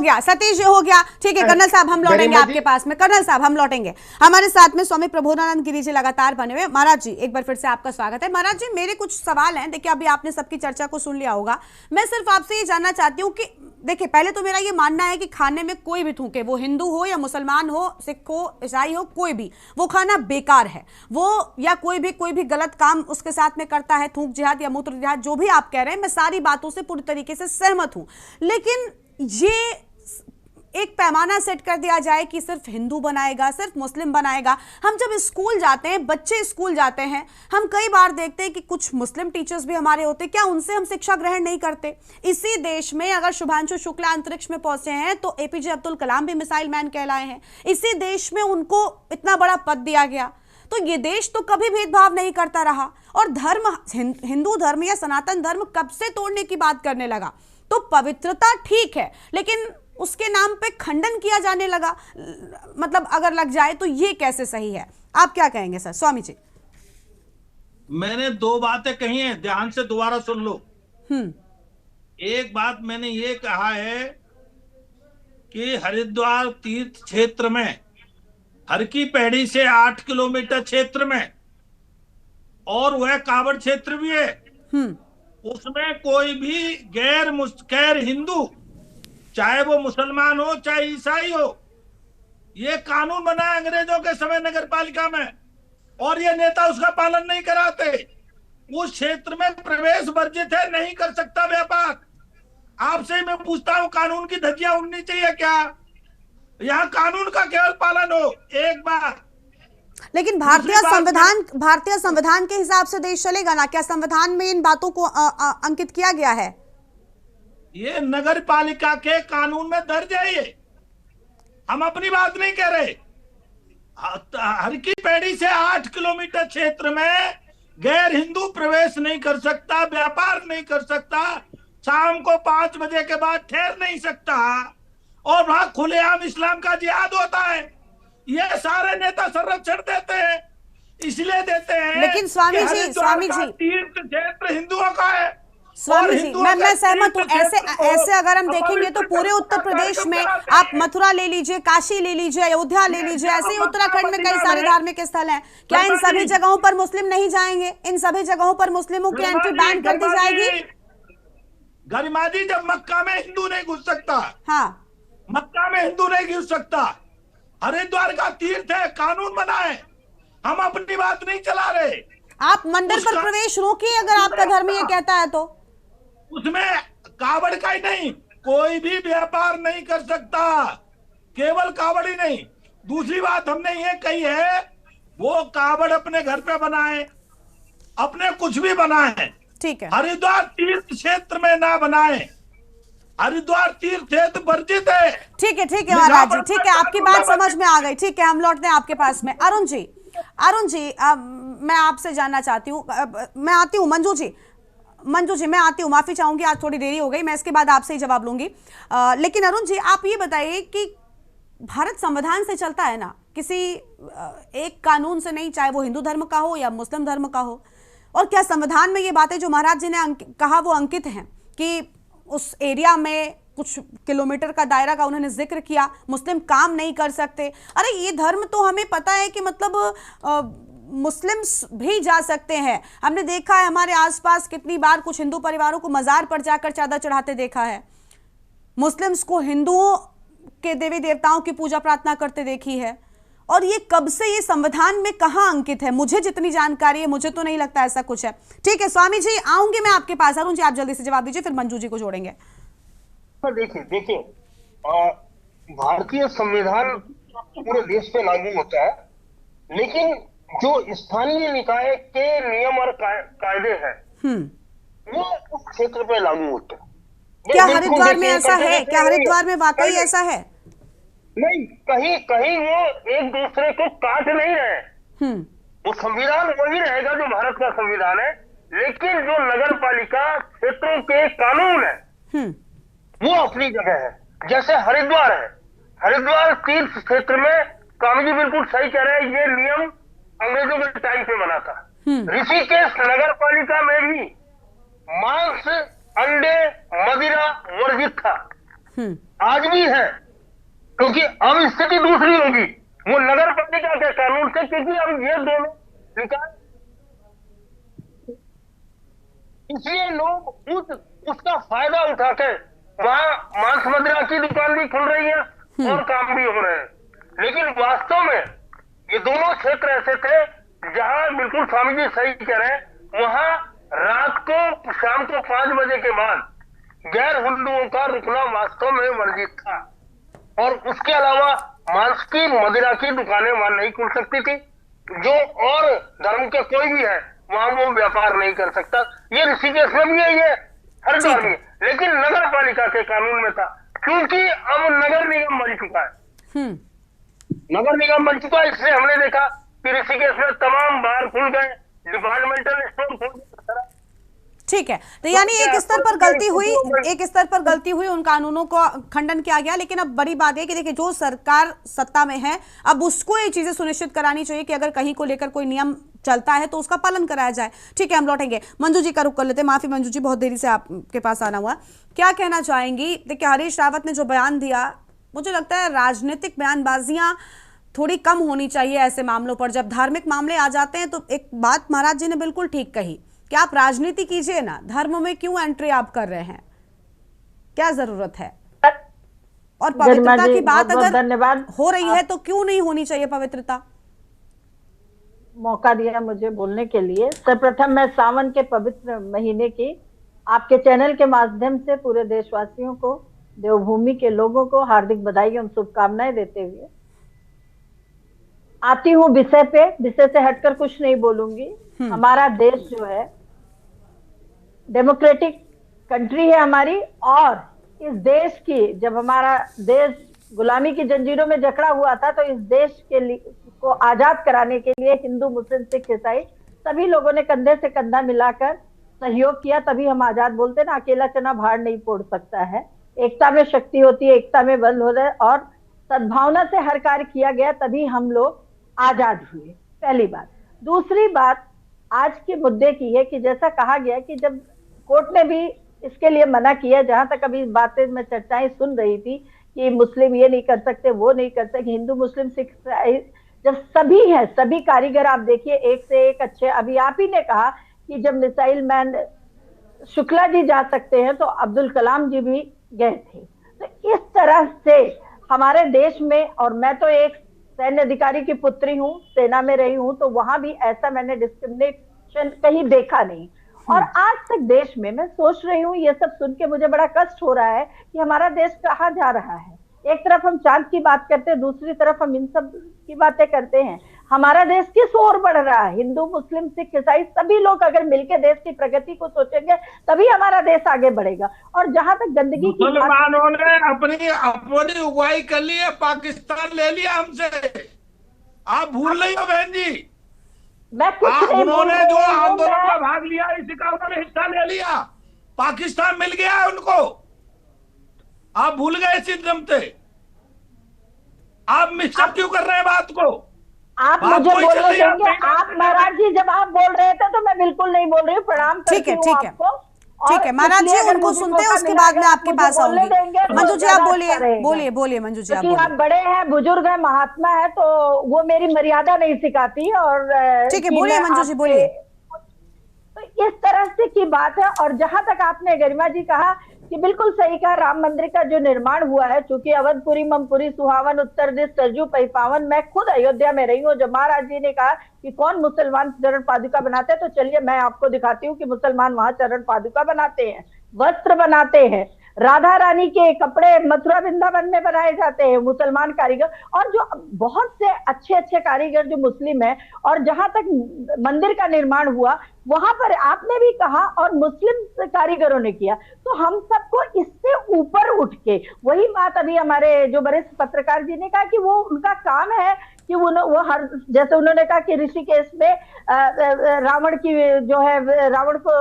गया। ठीक है कर्नल साहब, हम लौटेंगे आपके पास में। कर्नल साहब हम लौटेंगे। हमारे साथ में स्वामी प्रबोधानंद गिरी जी लगातार बने हुए। महाराज जी एक बार फिर से आपका स्वागत है। महाराज जी, मेरे कुछ सवाल हैं। देखिए, अभी आपने सबकी चर्चा को सुन लिया होगा। मैं सिर्फ आपसे ये जानना चाहती हूँ कि देखिए, पहले तो मेरा ये मानना है कि खाने में कोई भी थूके, वो हिंदू हो या मुसलमान हो, सिख हो, ईसाई हो, कोई भी, वो खाना बेकार है। वो या कोई भी गलत काम उसके साथ में करता है, थूक जिहाद या मूत्र जिहाद, जो भी आप कह रहे हैं, मैं सारी बातों से पूरी तरीके से सहमत हूं। लेकिन ये एक पैमाना सेट कर दिया जाए कि सिर्फ हिंदू बनाएगा, सिर्फ मुस्लिम बनाएगा। हम जब स्कूल जाते हैं, बच्चे स्कूल जाते हैं, हम कई बार देखते हैं कि कुछ मुस्लिम टीचर्स भी हमारे होते हैं। क्या उनसे हम शिक्षा ग्रहण नहीं करते? इसी देश में अगर शुभांशु शुक्ला अंतरिक्ष में पहुंचे हैं तो एपीजे अब्दुल कलाम भी मिसाइल मैन कहलाए हैं। इसी देश में उनको इतना बड़ा पद दिया गया। तो ये देश तो कभी भेदभाव नहीं करता रहा। और धर्म, हिंदू धर्म या सनातन धर्म कब से तोड़ने की बात करने लगा? तो पवित्रता ठीक है, लेकिन उसके नाम पे खंडन किया जाने लगा, मतलब अगर लग जाए तो ये कैसे सही है? आप क्या कहेंगे सर? स्वामी जी। मैंने दो बातें कही हैं, ध्यान से दोबारा सुन लो। एक बात मैंने ये कहा है कि हरिद्वार तीर्थ क्षेत्र में, हर की पैड़ी से 8 किलोमीटर क्षेत्र में, और वह कांवड़ क्षेत्र भी है, उसमें कोई भी गैर हिंदू, चाहे वो मुसलमान हो चाहे ईसाई हो, ये कानून बना है अंग्रेजों के समय नगर पालिका में, और ये नेता उसका पालन नहीं कराते। उस क्षेत्र में प्रवेश वर्जित है, नहीं कर सकता व्यापार। आपसे ही मैं पूछता हूं, कानून की धज्जियां उड़नी चाहिए क्या? यहाँ कानून का केवल पालन हो, एक बार। लेकिन भारतीय संविधान के हिसाब से देश चलेगा ना? क्या संविधान में इन बातों को अंकित किया गया है? ये नगर पालिका के कानून में दर्ज है। ये हम अपनी बात नहीं कह रहे। हर की पैड़ी से 8 किलोमीटर क्षेत्र में गैर हिंदू प्रवेश नहीं कर सकता, व्यापार नहीं कर सकता, शाम को 5 बजे के बाद ठहर नहीं सकता, और वहां खुलेआम इस्लाम का जिहाद होता है। ये सारे नेता संरक्षण देते हैं, इसलिए देते हैं। लेकिन स्वामी जी तीर्थ क्षेत्र हिंदुओं का है। स्वामी जी, मैं सहमत हूँ। ऐसे अगर हम देखेंगे तो पूरे उत्तर प्रदेश में आप मथुरा ले लीजिए, काशी ले लीजिए, अयोध्या ले लीजिए, ऐसे ही उत्तराखंड में कई सारे धार्मिक स्थल हैं। क्या इन सभी जगहों पर मुस्लिम नहीं जाएंगे? इन सभी जगहों पर मुस्लिमों की एंट्री बैन कर दी जाएगी? गरिमा जी, जब मक्का में हिंदू नहीं घुस सकता, हाँ, मक्का में हिंदू नहीं घुस सकता, हरिद्वार का तीर्थ है, कानून बना है, हम अपनी बात नहीं चला रहे। आप मंदिर पर प्रवेश रोकिए अगर आपका धर्म ये कहता है तो। उसमें कावड़ का ही नहीं, कोई भी व्यापार नहीं कर सकता, केवल कावड़ ही नहीं। दूसरी बात हमने ये कही है, वो कावड़ अपने घर पे बनाए, अपने कुछ भी बनाए, ठीक है, हरिद्वार तीर्थ क्षेत्र में ना बनाए। हरिद्वार तीर्थ क्षेत्र वर्जित है। ठीक है महाराज जी, ठीक है, आपकी बात समझ में आ गई। ठीक है, हम लौटते हैं आपके पास में। अरुण जी, मैं आपसे जानना चाहती हूँ, मैं आती हूँ मंजू जी मैं आती हूँ, माफी चाहूंगी, आज थोड़ी देरी हो गई, मैं इसके बाद आपसे ही जवाब लूंगी। लेकिन अरुण जी, आप ये बताइए कि भारत संविधान से चलता है ना, किसी एक कानून से नहीं, चाहे वो हिंदू धर्म का हो या मुस्लिम धर्म का हो। और क्या संविधान में ये बातें जो महाराज जी ने कहा वो अंकित हैं कि उस एरिया में कुछ किलोमीटर का दायरा का उन्होंने जिक्र किया, मुस्लिम काम नहीं कर सकते? अरे ये धर्म तो हमें पता है कि मतलब मुस्लिम्स भी जा सकते हैं। हमने देखा है हमारे आसपास कितनी बार कुछ हिंदू परिवारों को मजार पर जाकर चादर चढ़ाते देखा है, मुस्लिम्स को हिंदुओं के देवी देवताओं की पूजा प्रार्थना करते देखी है। और ये कब से ये संविधान में कहाँ अंकित है? मुझे जितनी जानकारी है, मुझे तो नहीं लगता ऐसा कुछ है। ठीक है स्वामी जी, आऊंगी मैं आपके पास। अरुण जी, आप जल्दी से जवाब दीजिए, फिर मंजू जी को जोड़ेंगे। देखिए भारतीय संविधान पूरे देश पे लागू होता है, लेकिन जो स्थानीय निकाय के नियम और कायदे हैं वो उस क्षेत्र पे लागू होते हैं। क्या हरिद्वार में ऐसा है? क्या हरिद्वार में वाकई ऐसा है? नहीं, कहीं कहीं वो एक दूसरे को काट नहीं रहे। वो संविधान वही रहेगा जो भारत का संविधान है, लेकिन जो नगर पालिका क्षेत्रों के कानून है वो अपनी जगह है। जैसे हरिद्वार है, हरिद्वार तीर्थ क्षेत्र में स्वामी जी बिल्कुल सही कह रहे हैं, ये नियम अंग्रेजों के टाइम पे बना था। ऋषिकेश नगर पालिका में भी मांस, अंडे, मदिरा वर्जित था, आज भी है, क्योंकि अब स्थिति दूसरी होगी वो नगर पालिका के कानून से, क्योंकि अब ये दोनों निकाय, इसलिए लोग उसका फायदा उठा के वहां मांस मदिरा की दुकान भी खुल रही है और काम भी हो रहे हैं। लेकिन वास्तव में ये दोनों क्षेत्र ऐसे थे जहां बिल्कुल स्वामी जी सही कह रहे हैं, वहां रात को शाम को 5 बजे के बाद गैर हिंदुओं का रुकना वास्तव में वर्जित था, और उसके अलावा मांस की मदिरा की दुकानें वहां नहीं खुल सकती थी। जो और धर्म के कोई भी है वहां वो व्यापार नहीं कर सकता। ये ऋषिकेश में भी है, हरिद्वार में, लेकिन नगर पालिका के कानून में था, क्योंकि अब नगर निगम बन चुका है। नगर निगम बन चुका है, इसलिए हमने देखा कि ऋषिकेश में तमाम बार खुल गए, डिपार्टमेंटल स्टोर खुल गए। ठीक है, तो यानी एक स्तर पर गलती हुई, उन कानूनों को खंडन किया गया। लेकिन अब बड़ी बात है कि देखिए, जो सरकार सत्ता में है, अब उसको ये चीजें सुनिश्चित करानी चाहिए कि अगर कहीं को लेकर कोई नियम चलता है तो उसका पालन कराया जाए। ठीक है, हम लौटेंगे, मंजू जी का रुख कर लेते हैं। माफी मंजू जी, बहुत देरी से आपके पास आना हुआ। क्या कहना चाहेंगी? देखिए, हरीश रावत ने जो बयान दिया, मुझे लगता है राजनीतिक बयानबाजियां थोड़ी कम होनी चाहिए ऐसे मामलों पर। जब धार्मिक मामले आ जाते हैं तो एक बात महाराज जी ने बिल्कुल ठीक कही कि आप राजनीति कीजिए ना, धर्म में क्यों एंट्री आप कर रहे हैं, क्या जरूरत है? और पवित्रता की बात अगर हो रही है तो क्यों नहीं होनी चाहिए पवित्रता? मौका दिया मुझे बोलने के लिए। सर्वप्रथम मैं सावन के पवित्र महीने की आपके चैनल के माध्यम से पूरे देशवासियों को, देवभूमि के लोगों को हार्दिक बधाई एवं शुभकामनाएं देते हुए आती हूँ विषय पे। विषय से हटकर कुछ नहीं बोलूंगी। हमारा देश जो है डेमोक्रेटिक कंट्री है हमारी, और इस देश की, जब हमारा देश गुलामी की जंजीरों में जकड़ा हुआ था, तो इस देश के को आजाद कराने के लिए हिंदू, मुस्लिम, सिख, ईसाई सभी लोगों ने कंधे से कंधा मिलाकर सहयोग किया। तभी हम आजाद बोलते ना, अकेला चना भाड़ नहीं फोड़ सकता है। एकता में शक्ति होती है, एकता में बल होता है, और सद्भावना से हर कार्य किया गया, तभी हम लोग आजाद हुए। पहली बात। दूसरी बात आज के मुद्दे की है कि जैसा कहा गया कि जब कोर्ट ने भी इसके लिए मना किया, जहां तक अभी बातें मैं चर्चाएं सुन रही थी कि मुस्लिम ये नहीं कर सकते, वो नहीं कर सकते, हिंदू, मुस्लिम, सिख, जब सभी है, सभी कारीगर आप देखिए एक से एक अच्छे। अभी आप ही ने कहा कि जब मिसाइल मैन शुक्ला जी जा सकते हैं तो अब्दुल कलाम जी भी गए थे। तो इस तरह से हमारे देश में, और मैं तो एक सैन्य अधिकारी की पुत्री हूँ, सेना में रही हूँ, तो वहां भी ऐसा मैंने डिस्क्रिमिनेशन कहीं देखा नहीं। और आज तक देश में मैं सोच रही हूँ, ये सब सुन के मुझे बड़ा कष्ट हो रहा है कि हमारा देश कहाँ जा रहा है। एक तरफ हम चांद की बात करते हैं, दूसरी तरफ हम इन सब की बातें करते हैं। हमारा देश किस ओर बढ़ रहा है? हिंदू, मुस्लिम, सिख, ईसाई सभी लोग अगर मिलकर देश की प्रगति को सोचेंगे तभी हमारा देश आगे बढ़ेगा। और जहां तक गंदगी की मुसलमानों ने अपनी उगाई कर ली है, पाकिस्तान ले लिया हमसे। आप भूल रही हो बहन जी? मैं कुछ नहीं, उन्होंने जो आंदोलन में भाग लिया, इसी का उन्होंने हिस्सा ले लिया। पाकिस्तान मिल गया है उनको। आप भूल गए इसी दम से? आप मिक्सअप क्यों कर रहे हैं बात को? आप मुझे बोलने देंगे? आप महाराज जी जब आप बोल रहे थे तो मैं बिल्कुल नहीं बोल रही हूँ। प्रणाम करती हूँ आपको। ठीक है महाराज जी, उनको सुनते हैं, उसके बाद में आपके पास आऊंगी। मंजू जी आप बोलिए मंजू जी आप बोलिए। आप बड़े हैं, बुजुर्ग हैं, महात्मा है, तो वो मेरी मर्यादा नहीं सिखाती। और ठीक है, बोलिए मंजू जी, बोलिए। तो इस तरह से की बात है। और जहां तक आपने गरिमा जी कहा कि बिल्कुल सही कहा, राम मंदिर का जो निर्माण हुआ है, चूंकि अवधपुरी ममपुरी सुहावन उत्तर दिश सरजू पैपावन, मैं खुद अयोध्या में रही हूँ। जब महाराज जी ने कहा कि कौन मुसलमान चरण पादुका बनाते हैं, तो चलिए मैं आपको दिखाती हूँ कि मुसलमान वहां चरण पादुका बनाते हैं, वस्त्र बनाते हैं, राधा रानी के कपड़े मथुरा वृंदावन में बनाए जाते हैं मुसलमान कारीगर, और जो बहुत से अच्छे अच्छे कारीगर जो मुस्लिम है। और जहां तक मंदिर का निर्माण हुआ वहां पर आपने भी कहा और मुस्लिम कारीगरों ने किया, तो हम सबको इससे ऊपर उठ के, वही बात अभी हमारे जो वरिष्ठ पत्रकार जी ने कहा कि वो उनका काम है कि वो हर, जैसे उन्होंने कहा कि ऋषिकेश में रावण की जो है, रावण को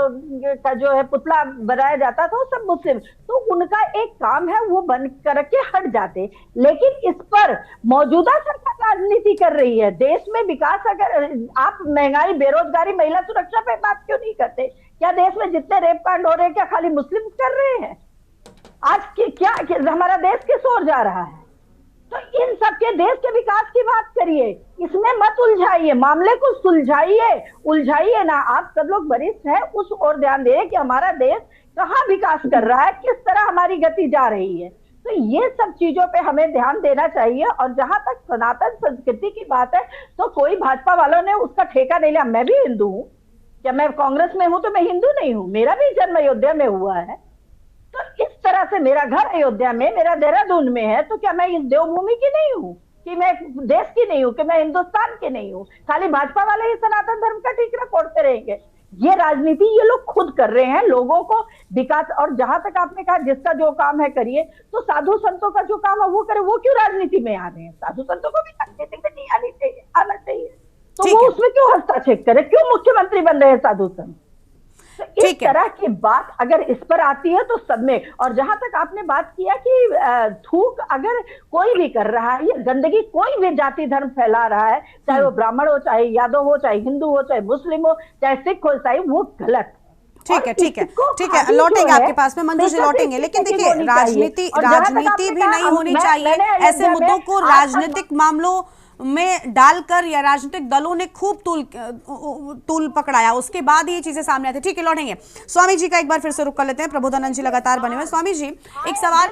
का जो है पुतला बनाया जाता था, वो सब मुस्लिम, तो उनका एक काम है वो बन करके हट जाते। लेकिन इस पर मौजूदा सरकार राजनीति कर रही है। देश में विकास, अगर आप महंगाई, बेरोजगारी, महिला सुरक्षा पे बात क्यों नहीं करते? क्या देश में जितने रेप कांड हो रहे हैं क्या खाली मुस्लिम कर रहे हैं? आज क्या हमारा देश किस ओर जा रहा है? तो इन सब के देश के विकास की बात करिए, इसमें मत उलझाइए, मामले को सुलझाइए, उलझाइए ना। आप सब लोग वरिष्ठ हैं, उस ओर ध्यान दे कि हमारा देश कहाँ विकास कर रहा है, किस तरह हमारी गति जा रही है। तो ये सब चीजों पे हमें ध्यान देना चाहिए। और जहां तक सनातन संस्कृति की बात है, तो कोई भाजपा वालों ने उसका ठेका नहीं लिया। मैं भी हिंदू हूँ, क्या मैं कांग्रेस में हूं तो मैं हिंदू नहीं हूँ? मेरा भी जन्म अयोध्या में हुआ है। तो इस तरह से मेरा घर अयोध्या में, मेरा देहरादून में है, तो क्या मैं इस देवभूमि की नहीं हूँ, कि मैं देश की नहीं हूँ, कि मैं हिंदुस्तान की नहीं हूँ? खाली भाजपा वाले ही सनातन धर्म का ठीकरा फोड़ते रहेंगे। ये राजनीति ये लोग खुद कर रहे हैं, लोगों को विकास। और जहां तक आपने कहा जिसका जो काम है करिए, तो साधु संतों का जो काम है वो करे। वो क्यों राजनीति में आ रहे हैं? साधु संतों को भी राजनीति में नहीं आनी चाहिए, आना चाहिए। तो वो उसमें क्यों हस्तक्षेप करे? क्यों मुख्यमंत्री बन रहे हैं साधु संत? तो इस तरह की बात अगर इस पर आती है तो सब में। और जहां तक आपने बात किया कि थूक अगर कोई भी कर रहा है, ये गंदगी कोई भी जाति धर्म फैला रहा है, चाहे वो ब्राह्मण हो, चाहे यादव हो, चाहे हिंदू हो, चाहे मुस्लिम हो, चाहे सिख हो, ईसाई, वो गलत। ठीक है, लौटेंगे आपके पास में मंजू जी, लौटेंगे। लेकिन देखिए, राजनीति भी नहीं होनी चाहिए। ऐसे मुद्दों को राजनीतिक मामलों में डालकर या राजनीतिक दलों ने खूब तूल पकड़ाया, उसके बाद ये चीजें सामने आती। ठीक है, लौटेंगे। स्वामी जी का एक बार फिर से रुक कर लेते हैं, प्रबोधानंद जी लगातार बने हुए। स्वामी जी एक सवाल,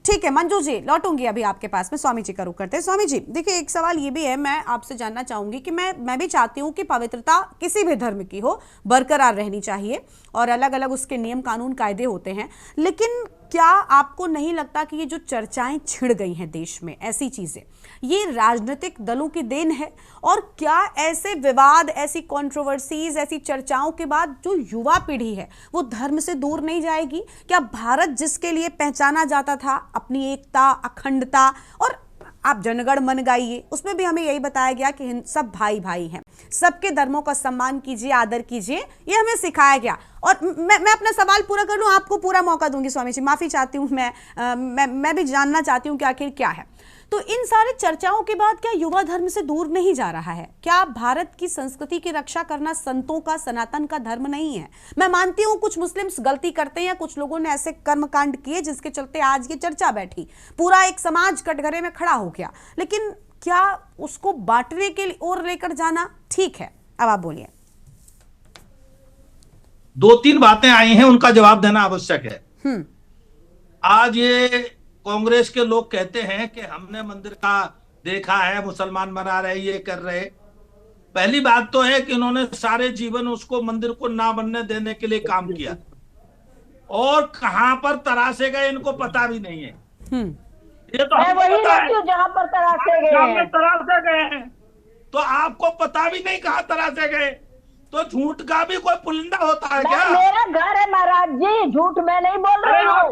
ठीक है मंजू जी लौटूंगी अभी आपके पास में, स्वामी जी का रुख करते हैं। स्वामी जी देखिए, एक सवाल ये भी है, मैं आपसे जानना चाहूंगी कि मैं भी चाहती हूँ कि पवित्रता किसी भी धर्म की हो बरकरार रहनी चाहिए और अलग अलग उसके नियम कानून कायदे होते हैं, लेकिन क्या आपको नहीं लगता कि ये जो चर्चाएं छिड़ गई हैं देश में, ऐसी चीजें, ये राजनीतिक दलों की देन है? और क्या ऐसे विवाद, ऐसी कंट्रोवर्सीज, ऐसी चर्चाओं के बाद जो युवा पीढ़ी है वो धर्म से दूर नहीं जाएगी? क्या भारत जिसके लिए पहचाना जाता था, अपनी एकता, अखंडता, और आप जनगण मन गाइए, उसमें भी हमें यही बताया गया कि सब भाई भाई हैं, सबके धर्मों का सम्मान कीजिए, आदर कीजिए, ये हमें सिखाया गया। और मैं अपना सवाल पूरा कर लूं, आपको पूरा मौका दूंगी स्वामी जी, माफी चाहती हूं, मैं भी जानना चाहती हूं कि आखिर क्या है। तो इन सारे चर्चाओं के बाद क्या युवा धर्म से दूर नहीं जा रहा है? क्या भारत की संस्कृति की रक्षा करना संतों का, सनातन का धर्म नहीं है? मैं मानती हूं कुछ मुस्लिम्स गलती करते हैं, कुछ लोगों ने ऐसे कर्मकांड किए जिसके चलते आज ये चर्चा बैठी, पूरा एक समाज कटघरे में खड़ा हो गया, लेकिन क्या उसको बांटने के ओर लेकर जाना ठीक है? अब आप बोलिए। 2-3 बातें आई हैं, उनका जवाब देना आवश्यक है। आज ये कांग्रेस के लोग कहते हैं कि हमने मंदिर का देखा है, मुसलमान मना रहे, ये कर रहे। पहली बात तो है कि इन्होंने सारे जीवन उसको, मंदिर को ना बनने देने के लिए काम किया, और कहां पर तराशे गए इनको पता भी नहीं है। ये तो मैं वही रहती हूं जहां पर तराशे गए हैं, तो आपको पता भी नहीं कहां तराशे गए। तो झूठ का भी कोई पुलिंदा होता है क्या? मेरा घर है महाराज जी, झूठ मैं नहीं बोल रही हूँ।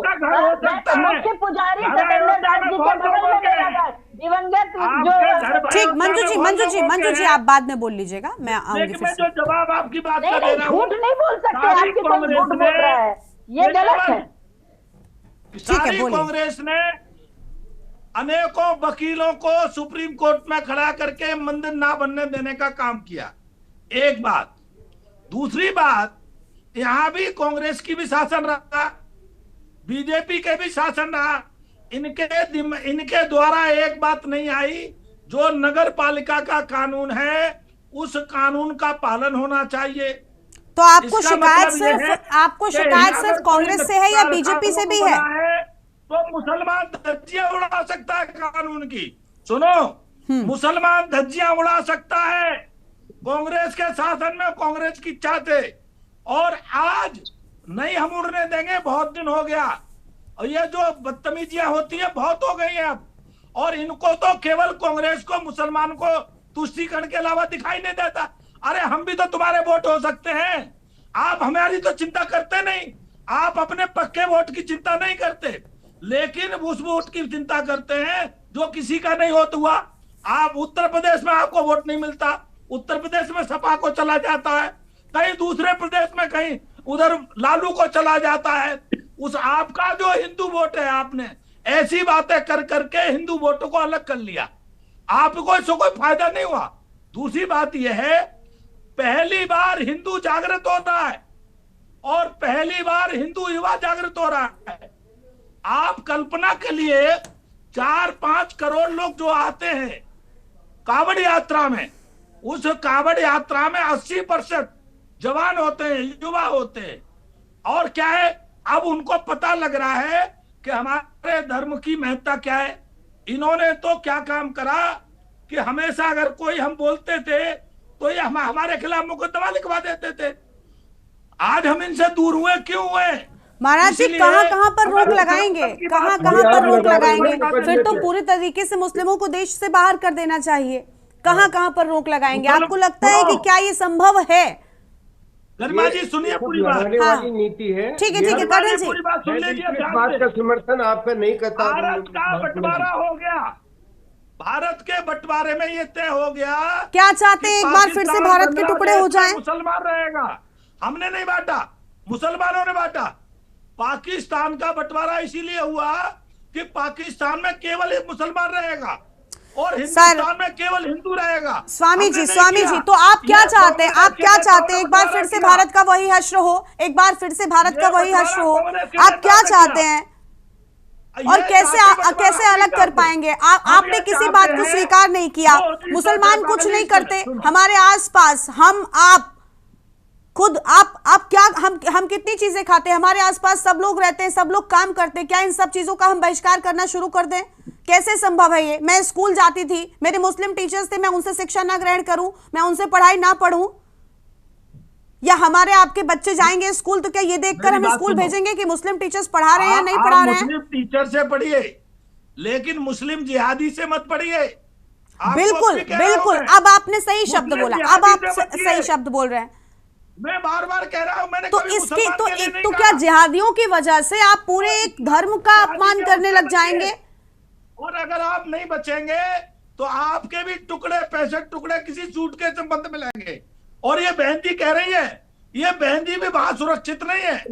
मुख्य पुजारी सतेंद्र दास जी के बगल में मेरा घर, दिवंगत जो। ठीक, मंजू जी आप बाद में बोल लीजिएगा, मैं आऊंगी फिर से। जो जवाब आपकी बात कर रहा हूं, झूठ नहीं बोल सकते, आपकी कोई झूठ बोल रहा है, ये गलत है। सारी कांग्रेस ने अनेकों वकीलों को सुप्रीम कोर्ट में खड़ा करके मंदिर ना बनने देने का काम किया, एक बात। दूसरी बात, यहां भी कांग्रेस की भी शासन रहा, बीजेपी के भी शासन रहा, इनके द्वारा एक बात नहीं आई, जो नगर पालिका का कानून है उस कानून का पालन होना चाहिए। तो आपको शिकायत सिर्फ कांग्रेस से है या बीजेपी से भी है? तो मुसलमान धज्जियां उड़ा सकता है कानून की। सुनो, मुसलमान धज्जियां उड़ा सकता है, कांग्रेस के शासन में कांग्रेस की चाहते, और आज नहीं हम उड़ने देंगे। बहुत दिन हो गया, और ये जो बदतमीजियां होती है बहुत हो गई है अब, और इनको तो केवल कांग्रेस को, मुसलमान को तुष्टीकरण के अलावा दिखाई नहीं देता। अरे हम भी तो तुम्हारे वोट हो सकते हैं, आप हमारी तो चिंता करते नहीं, आप अपने पक्के वोट की चिंता नहीं करते, लेकिन उस वोट की चिंता करते हैं जो किसी का नहीं होता हुआ। आप उत्तर प्रदेश में आपको वोट नहीं मिलता, उत्तर प्रदेश में सपा को चला जाता है, कहीं दूसरे प्रदेश में कहीं उधर लालू को चला जाता है। उस आपका जो हिंदू वोट है, आपने ऐसी बातें कर करके हिंदू वोटों को अलग कर लिया, आपको इससे कोई फायदा नहीं हुआ। दूसरी बात यह है, पहली बार हिंदू जागृत हो रहा है, और पहली बार हिंदू युवा जागृत हो रहा है। आप कल्पना के लिए 4-5 करोड़ लोग जो आते हैं कावड़ यात्रा में, उस कावड़ यात्रा में 80% जवान होते हैं, युवा होते हैं। और क्या है, अब उनको पता लग रहा है कि हमारे धर्म की महत्ता क्या है। इन्होंने तो क्या काम करा कि हमेशा अगर कोई हम बोलते थे तो ये हमारे खिलाफ मुकदमा लिखवा देते थे। आज हम इनसे दूर हुए, क्यों हुए? महाराज जी कहां पर रोक लगाएंगे, कहां पर रोक लगाएंगे? फिर तो पूरे तरीके से मुस्लिमों को देश से बाहर कर देना चाहिए। कहां पर रोक लगाएंगे? आपको लगता है कि क्या ये संभव है? गरिमा जी सुनिए पूरी बात। वाली नीति है। ठीक है कर्नल जी, पूरी बात सुन लीजिए। इस बात का समर्थन आपका नहीं करता। भारत का बंटवारा हो गया, भारत के बंटवारे में ये तय हो गया। क्या चाहते हैं एक बार फिर से भारत के टुकड़े हो जाएं? मुसलमान रहेगा, हमने नहीं बांटा, मुसलमानों ने बांटा। पाकिस्तान का बंटवारा इसीलिए हुआ कि पाकिस्तान में केवल एक मुसलमान रहेगा और हिंदुस्तान में केवल हिंदू रहेगा। स्वामी जी तो आप क्या चाहते हैं? आप क्या चाहते हैं? एक बार फिर से भारत का वही हश्र हो, एक बार फिर से भारत का वही हश्र हो, आप क्या चाहते हैं? और कैसे अलग कर पाएंगे? आपने किसी बात को स्वीकार नहीं किया। मुसलमान कुछ नहीं करते हमारे आसपास, हम आप खुद आप क्या हम कितनी चीजें खाते हैं? हमारे आसपास सब लोग रहते हैं, सब लोग काम करते हैं। क्या इन सब चीजों का हम बहिष्कार करना शुरू कर दें? कैसे संभव है ये? मैं स्कूल जाती थी, मेरे मुस्लिम टीचर्स थे, मैं उनसे शिक्षा ना ग्रहण करूं, मैं उनसे पढ़ाई ना पढ़ूं? या हमारे आपके बच्चे जाएंगे स्कूल तो क्या ये देखकर हम स्कूल भेजेंगे कि मुस्लिम टीचर्स पढ़ा रहे हैं या नहीं पढ़ा रहे हैं? मुस्लिम टीचर से पढ़िए, लेकिन मुस्लिम जिहादी से मत पढ़िए। बिल्कुल बिल्कुल, अब आपने सही शब्द बोला, अब आप सही शब्द बोल रहे हैं। मैं बार बार कह रहा हूं, मैंने तो इसकी तो क्या जिहादियों की वजह से आप पूरे एक धर्म का अपमान करने लग जाएंगे? और अगर आप नहीं बचेंगे तो आपके भी टुकड़े 65 टुकड़े किसी सूट के संबंध में लेंगे। और ये बहन जी कह रही है, ये बहन जी भी वहां सुरक्षित नहीं है,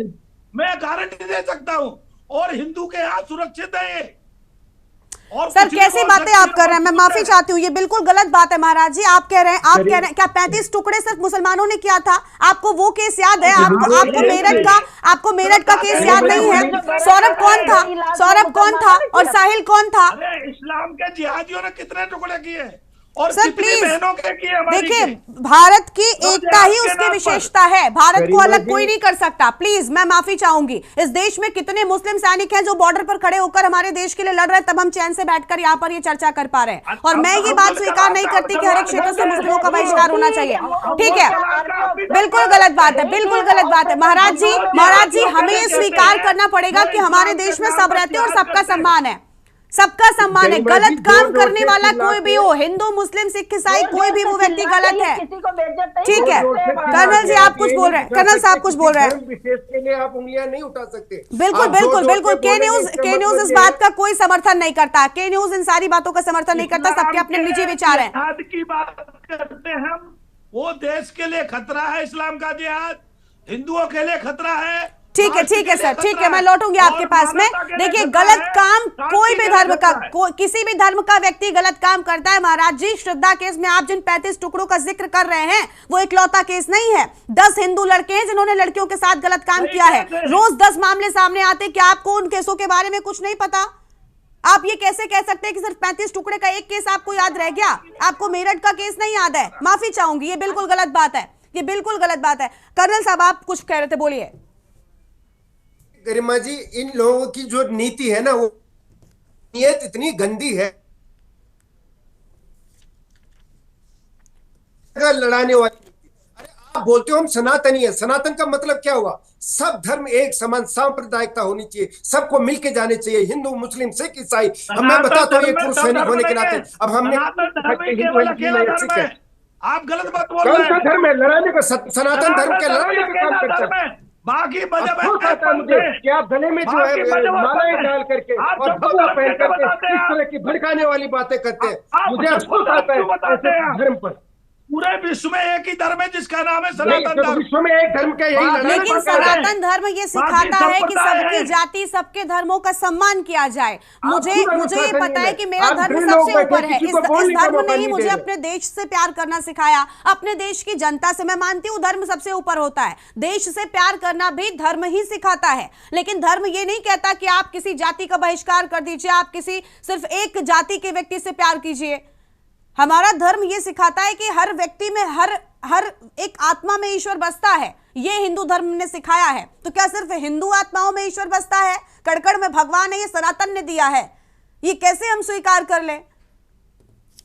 मैं गारंटी दे सकता हूं। और हिंदू के यहाँ सुरक्षित है ये। और सर कैसी बातें आप कर रहे हैं? मैं माफी चाहती हूँ, ये बिल्कुल गलत बात है महाराज जी। आप कह रहे हैं क्या 35 टुकड़े सिर्फ मुसलमानों ने किया था? आपको वो केस याद है? आपको मेरठ का केस याद नहीं है? सौरभ कौन था और साहिल कौन था? इस्लाम के जिहादियों ने कितने टुकड़े किए और सर कितनी प्लीज बहनों के किए? देखिए, भारत की एकता ही उसकी विशेषता है, भारत को अलग कोई नहीं कर सकता। प्लीज मैं माफी चाहूंगी। इस देश में कितने मुस्लिम सैनिक हैं जो बॉर्डर पर खड़े होकर हमारे देश के लिए लड़ रहे हैं, तब हम चैन से बैठकर यहाँ पर ये चर्चा कर पा रहे हैं। और मैं ये बात स्वीकार नहीं करती कि हर एक क्षेत्र से मुस्लिमों का बहिष्कार होना चाहिए। ठीक है, बिल्कुल गलत बात है, बिल्कुल गलत बात है महाराज जी हमें ये स्वीकार करना पड़ेगा कि हमारे देश में सब रहते हैं और सबका सम्मान है, सबका सम्मान है। गलत काम करने वाला कोई भी हो, हिंदू मुस्लिम सिख ईसाई कोई भी वो व्यक्ति गलत है। ठीक है, कर्नल जी आप कुछ बोल रहे हैं, कर्नल साहब कुछ बोल रहे हैं। विशेष के लिए आप उंगलियां नहीं उठा सकते। बिल्कुल बिल्कुल बिल्कुल, के न्यूज इस बात का कोई समर्थन नहीं करता, के न्यूज इन सारी बातों का समर्थन नहीं करता, सबके अपने निजी विचार हैं। जिहाद की बात करते हैं हम, वो देश के लिए खतरा है इस्लाम का जिहाद, हिंदुओं के लिए खतरा है। ठीक है सर, ठीक है, मैं लौटूंगी आपके पास में। देखिए, गलत काम कोई भी धर्म का, किसी भी धर्म का व्यक्ति गलत काम करता है महाराज जी। श्रद्धा केस में आप जिन 35 टुकड़ों का जिक्र कर रहे हैं वो इकलौता केस नहीं है। 10 हिंदू लड़के हैं जिन्होंने लड़कियों के साथ गलत काम किया है। रोज 10 मामले सामने आते, क्या आपको उन केसों के बारे में कुछ नहीं पता? आप ये कैसे कह सकते हैं कि सिर्फ 35 टुकड़े का एक केस आपको याद रह गया? आपको मेरठ का केस नहीं याद है? माफी चाहूंगी, ये बिल्कुल गलत बात है, ये बिल्कुल गलत बात है। कर्नल साहब आप कुछ कह रहे थे, बोलिए। गरिमा जी, इन लोगों की जो नीति है ना, वो नीयत इतनी गंदी है, लड़ाने वाली। अरे आप बोलते हो हम सनातनी है, सनातन का मतलब क्या हुआ? सब धर्म एक समान, सांप्रदायिकता होनी चाहिए, सबको मिलके जाने चाहिए, हिंदू मुस्लिम सिख ईसाई। अब मैं बताता हूँ, एक पूर्व सैनिक होने के नाते, अब हमने आप गलत बात बोल रहे हैं। कौन सा धर्म है लड़ाने का? सनातन धर्म के लड़ाने का काम करता है। बाकी मुझे कि आप गले में जो है मालाएं डाल करके और भगवा पहन करके इस तरह की भड़काने वाली बातें करते हैं, मुझे अफसोस आता है ऐसे धर्म पर। पूरे विश्व में एक ही धर्म है जिसका नाम है सनातन धर्म। विश्व में एक धर्म का यही, लेकिन सनातन धर्म ये सिखाता है कि सबकी जाति, सबके धर्मों का सम्मान किया जाए। मुझे ये पता है कि मेरा धर्म सबसे ऊपर है। इस धर्म ने ही मुझे अपने देश से प्यार करना सिखाया, अपने देश की जनता से। मैं मानती हूँ धर्म सबसे ऊपर होता है, देश से प्यार करना भी धर्म ही सिखाता है। लेकिन धर्म ये नहीं कहता कि आप किसी जाति का बहिष्कार कर दीजिए, आप किसी सिर्फ एक जाति के व्यक्ति से प्यार कीजिए। हमारा धर्म ये सिखाता है कि हर व्यक्ति में, हर एक आत्मा में ईश्वर बसता है। ये हिंदू धर्म ने सिखाया है। तो क्या सिर्फ हिंदू आत्माओं में ईश्वर बसता है? कड़कड़ में भगवान है, ये सनातन ने दिया है। ये कैसे हम स्वीकार कर लें?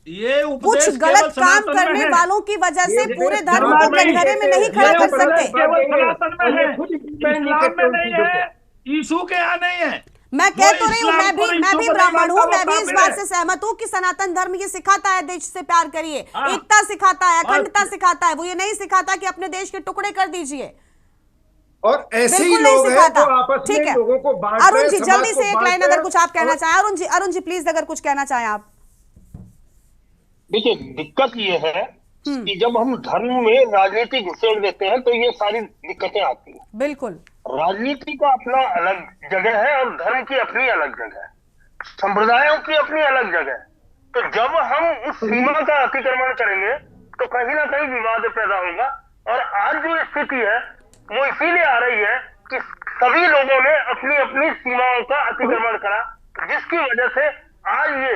ये कुछ गलत काम करने वालों की वजह से पूरे धर्म को कटघरे में नहीं खड़ा कर सकते। यीशु के यहाँ नहीं है। मैं कह तो रही हूँ, मैं भी ब्राह्मण हूँ, मैं भी इस बात से सहमत हूँ कि सनातन धर्म ये सिखाता है देश से प्यार करिए, एकता सिखाता है, अखंडता सिखाता है। वो ये नहीं सिखाता कि अपने देश के टुकड़े कर दीजिए। और ऐसे ही लोग हैं जो आपस में लोगों को बांट रहे हैं। अरुण जी जल्दी से एक लाइन अगर कुछ आप कहना चाहें। अरुण जी प्लीज अगर कुछ कहना चाहें आप। देखिए, दिक्कत ये है कि जब हम धर्म में राजनीति घुसेड़ देते हैं तो ये सारी दिक्कतें आती हैं। बिल्कुल, राजनीति का अपना अलग जगह है और धर्म की अपनी अलग जगह है, संप्रदायों की अपनी अलग जगह है। तो जब हम उस सीमा का अतिक्रमण करेंगे तो कहीं ना कहीं विवाद पैदा होगा। और आज जो स्थिति है वो इसीलिए आ रही है कि सभी लोगों ने अपनी अपनी सीमाओं का अतिक्रमण करा, जिसकी वजह से आज ये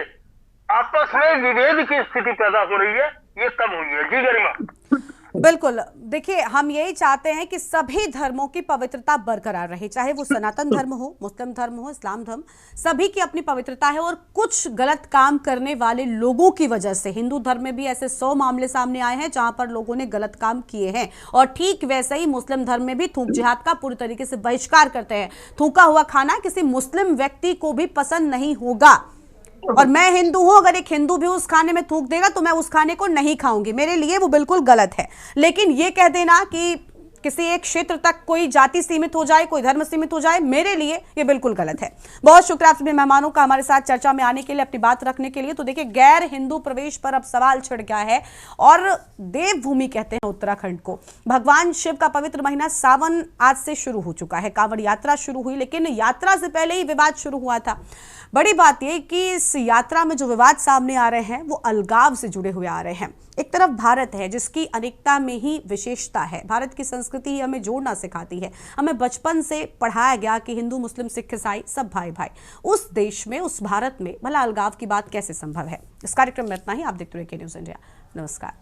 आपस में विभेद की स्थिति पैदा हो रही है। ये तब हुई है। जी गरिमा। बिल्कुल। देखिए, हम यही चाहते हैं कि सभी धर्मों की पवित्रता बरकरार रहे, चाहे वो सनातन धर्म हो, मुस्लिम धर्म हो, इस्लाम धर्म, सभी की अपनी पवित्रता है। और कुछ गलत काम करने वाले लोगों की वजह से हिंदू धर्म में भी ऐसे 100 मामले सामने आए हैं जहां पर लोगों ने गलत काम किए हैं। और ठीक वैसे ही मुस्लिम धर्म में भी थूक जिहाद का पूरी तरीके से बहिष्कार करते हैं। थूका हुआ खाना किसी मुस्लिम व्यक्ति को भी पसंद नहीं होगा। और मैं हिंदू हूं, अगर एक हिंदू भी उस खाने में थूक देगा तो मैं उस खाने को नहीं खाऊंगी, मेरे लिए वो बिल्कुल गलत है। लेकिन ये कह देना कि किसी एक क्षेत्र तक कोई जाति सीमित हो जाए, कोई धर्म सीमित हो जाए, मेरे लिए ये बिल्कुल गलत है। बहुत शुक्रिया आप सभी मेहमानों का हमारे साथ चर्चा में आने के लिए, अपनी बात रखने के लिए। तो देखिए, गैर हिंदू प्रवेश पर अब सवाल छिड़ गया है और देवभूमि कहते हैं उत्तराखंड को। भगवान शिव का पवित्र महीना सावन आज से शुरू हो चुका है, कांवड़ यात्रा शुरू हुई, लेकिन यात्रा से पहले ही विवाद शुरू हुआ था। बड़ी बात यह कि इस यात्रा में जो विवाद सामने आ रहे हैं वो अलगाव से जुड़े हुए आ रहे हैं। एक तरफ भारत है जिसकी अनेकता में ही विशेषता है, भारत की संस्कृति ही हमें जोड़ना सिखाती है। हमें बचपन से पढ़ाया गया कि हिंदू, मुस्लिम, सिख, ईसाई सब भाई भाई। उस देश में, उस भारत में भला अलगाव की बात कैसे संभव है। इस कार्यक्रम में इतना ही। आप देखते रहिए के न्यूज़ इंडिया। नमस्कार।